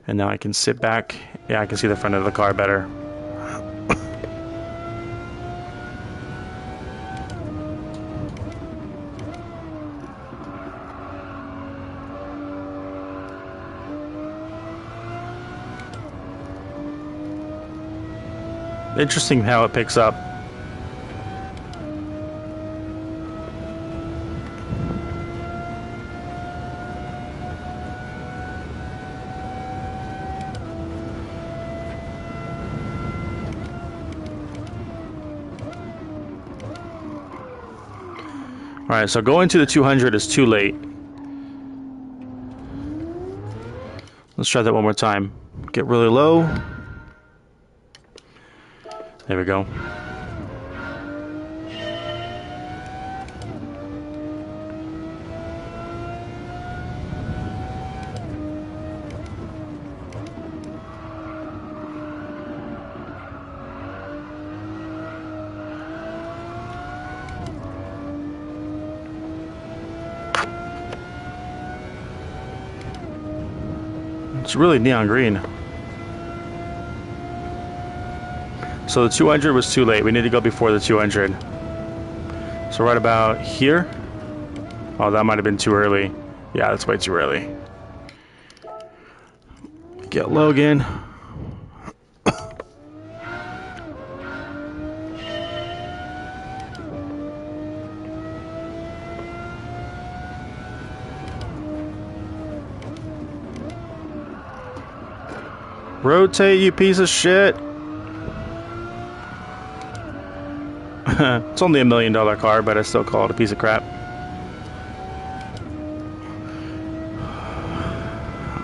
And now I can sit back. Yeah, I can see the front of the car better. Interesting how it picks up. Alright, so going to the 200 is too late. Let's try that one more time. Get really low. There we go. It's really neon green. So the 200 was too late. We need to go before the 200. So right about here. Oh, that might have been too early. Yeah, that's way too early. Get Logan. Rotate, you piece of shit. It's only $1 million car, but I still call it a piece of crap.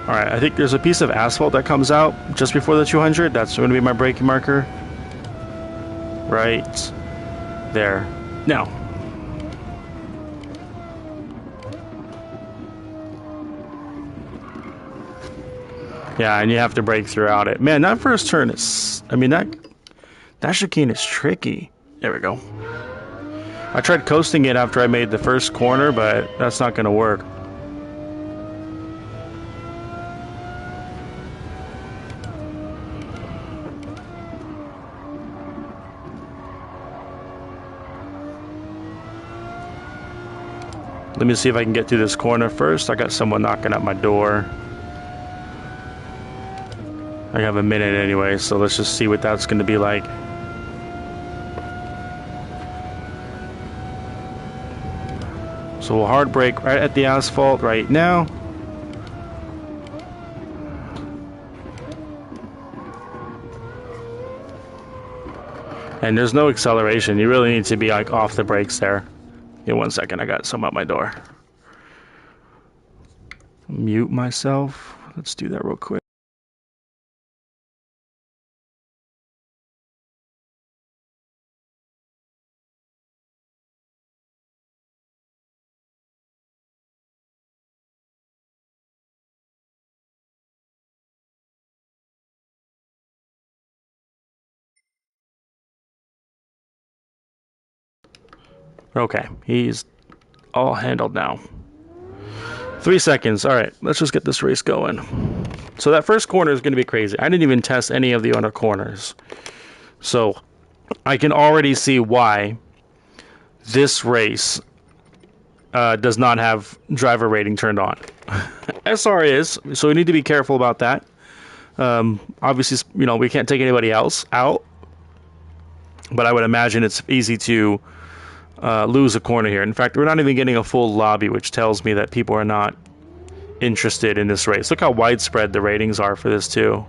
Alright, I think there's a piece of asphalt that comes out just before the 200. That's going to be my braking marker. Right there. Now. Yeah, and you have to brake throughout it. Man, that first turn is... I mean, that chicane is tricky. There we go. I tried coasting it after I made the first corner, but that's not going to work. Let me see if I can get through this corner first. I got someone knocking at my door. I have a minute anyway, so let's just see what that's going to be like. So we'll hard brake right at the asphalt right now. And there's no acceleration. You really need to be like off the brakes there. Give me 1 second, I got some at my door. Mute myself. Let's do that real quick. Okay, he's all handled now. 3 seconds. All right, let's just get this race going. So that first corner is going to be crazy. I didn't even test any of the other corners. So I can already see why this race does not have driver rating turned on. SR is, so we need to be careful about that. Obviously, you know, we can't take anybody else out. But I would imagine it's easy to lose a corner here. In fact, we're not even getting a full lobby, which tells me that people are not interested in this race. Look how widespread the ratings are for this too.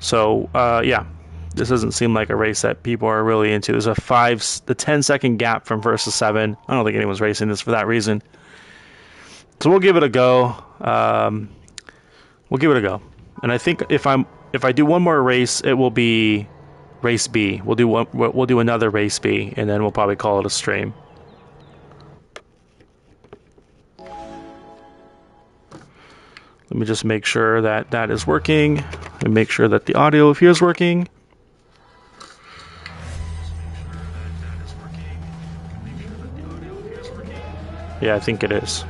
So yeah, this doesn't seem like a race that people are really into. There's a 10-second gap from first to 7. I don't think anyone's racing this for that reason. So we'll give it a go. We'll give it a go. And I think if I do one more race, it will be race B. We'll do another race B, and then we'll probably call it a stream. Let me just make sure that that is working. Let me make sure that the audio here is working. Yeah, I think it is.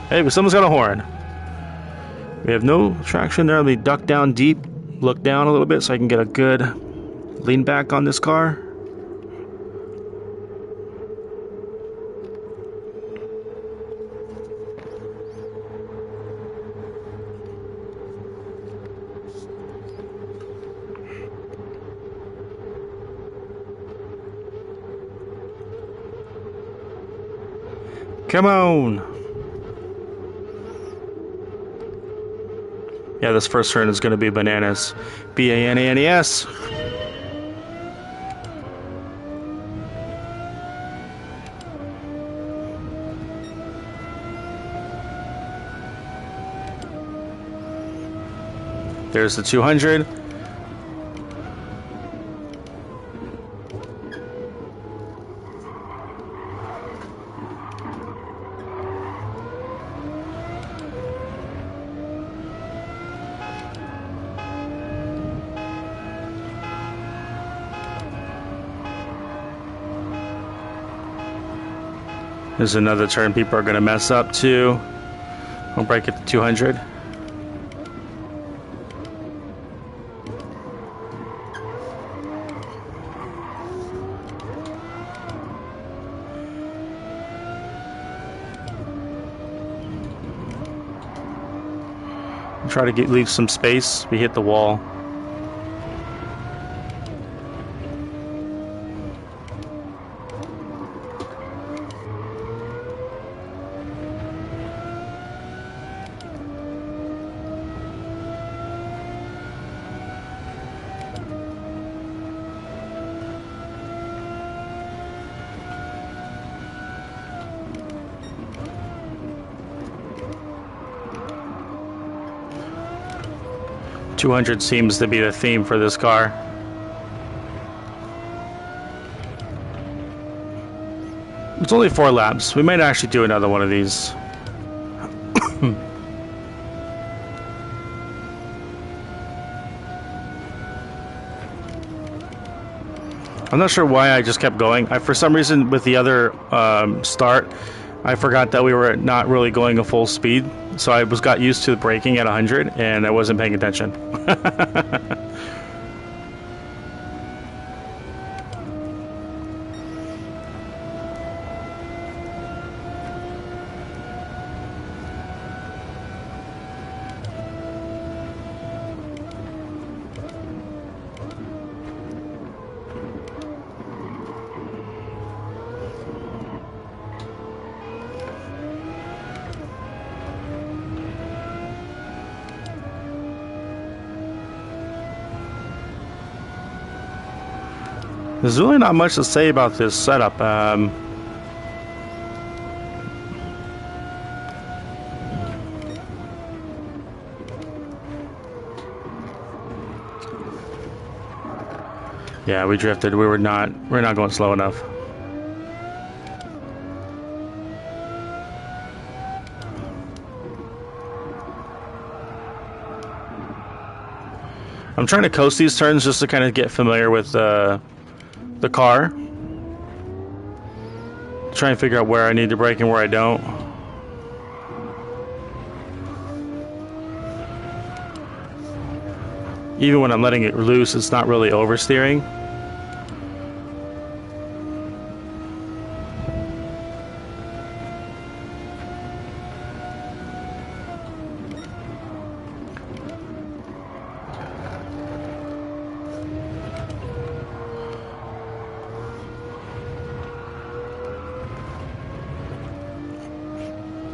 Hey, but someone's got a horn. We have no traction there. Let me duck down deep, look down a little bit so I can get a good lean back on this car. Come on! Yeah, this first turn is going to be bananas. B-A-N-A-N-E-S. There's the 200. There's another turn people are going to mess up too. I'll break it to 200. Try to leave some space. We hit the wall. .200 seems to be the theme for this car. It's only 4 laps. We might actually do another one of these. I'm not sure why I just kept going. For some reason, with the other start, I forgot that we were not really going a full speed. So I got used to braking at 100, and I wasn't paying attention. There's really not much to say about this setup. Yeah, we drifted. We're not going slow enough. I'm trying to coast these turns just to kind of get familiar with the car. Try and figure out where I need to brake and where I don't. Even when I'm letting it loose, it's not really oversteering.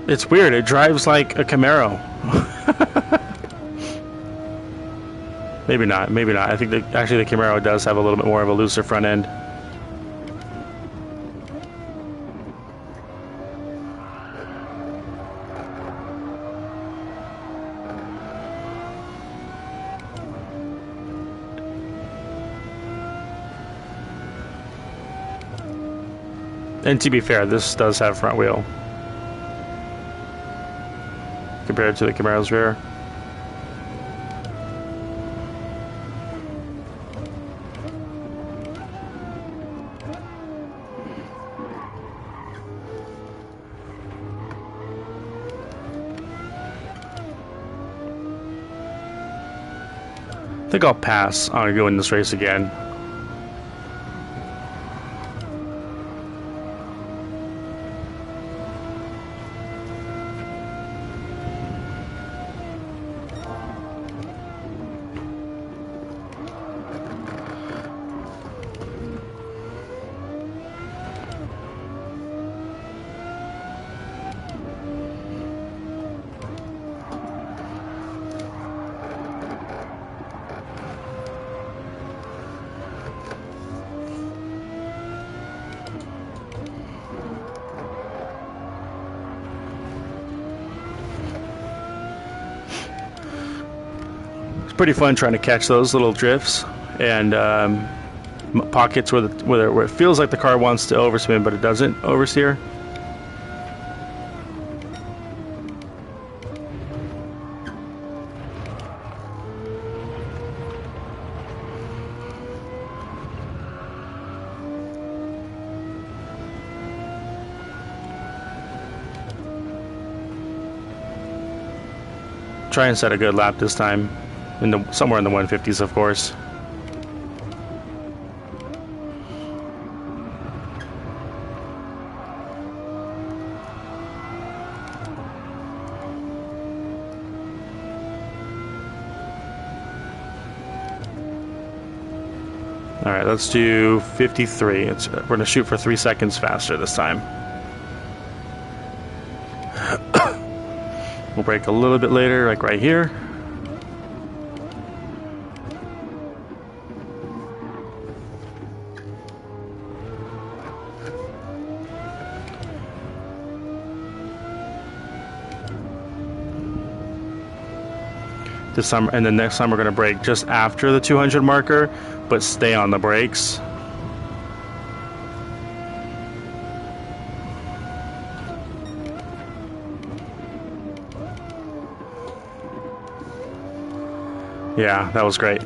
It's weird, it drives like a Camaro. Maybe not, maybe not. I think actually the Camaro does have a little bit more of a looser front end. And to be fair, this does have front wheel compared to the Camaro's rear. I think I'll pass on going this race again. pretty fun trying to catch those little drifts and pockets where it feels like the car wants to overspin, but it doesn't oversteer. Try and set a good lap this time, somewhere in the 150s, of course. All right, let's do 53. We're gonna shoot for 3 seconds faster this time. We'll brake a little bit later, like right here. This time, and then next time we're going to brake just after the 200 marker, but stay on the brakes. Yeah, that was great.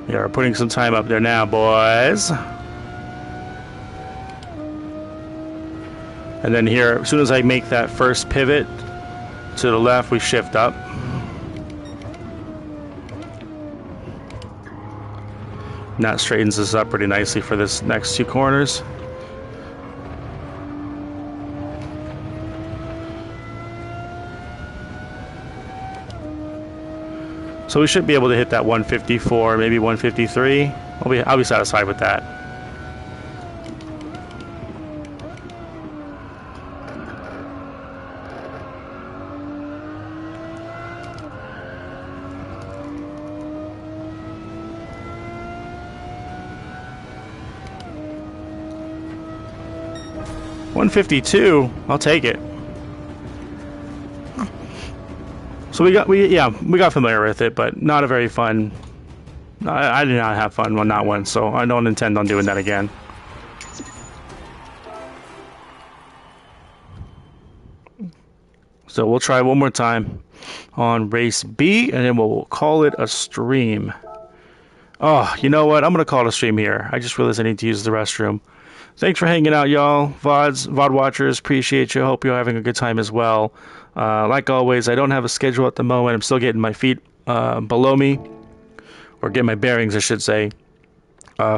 Yeah, we're putting some time up there now, boys. And then here, as soon as I make that first pivot to the left, we shift up. And that straightens us up pretty nicely for this next 2 corners. So we should be able to hit that 154, maybe 153. I'll be satisfied with that. $152, I'll take it. So we got familiar with it, but not a very fun. I did not have fun on that one, so I don't intend on doing that again. So we'll try one more time on race B, and then we'll call it a stream. Oh, you know what? I'm gonna call it a stream here. I just realized I need to use the restroom. Thanks for hanging out, y'all. VOD watchers, appreciate you. Hope you're having a good time as well. Like always, I don't have a schedule at the moment. I'm still getting my feet below me, or getting my bearings, I should say,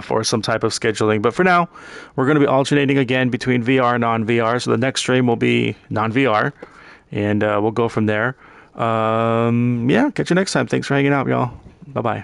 for some type of scheduling. But for now, we're going to be alternating again between VR and non-VR. So the next stream will be non-VR, and we'll go from there. Yeah, catch you next time. Thanks for hanging out, y'all. Bye-bye.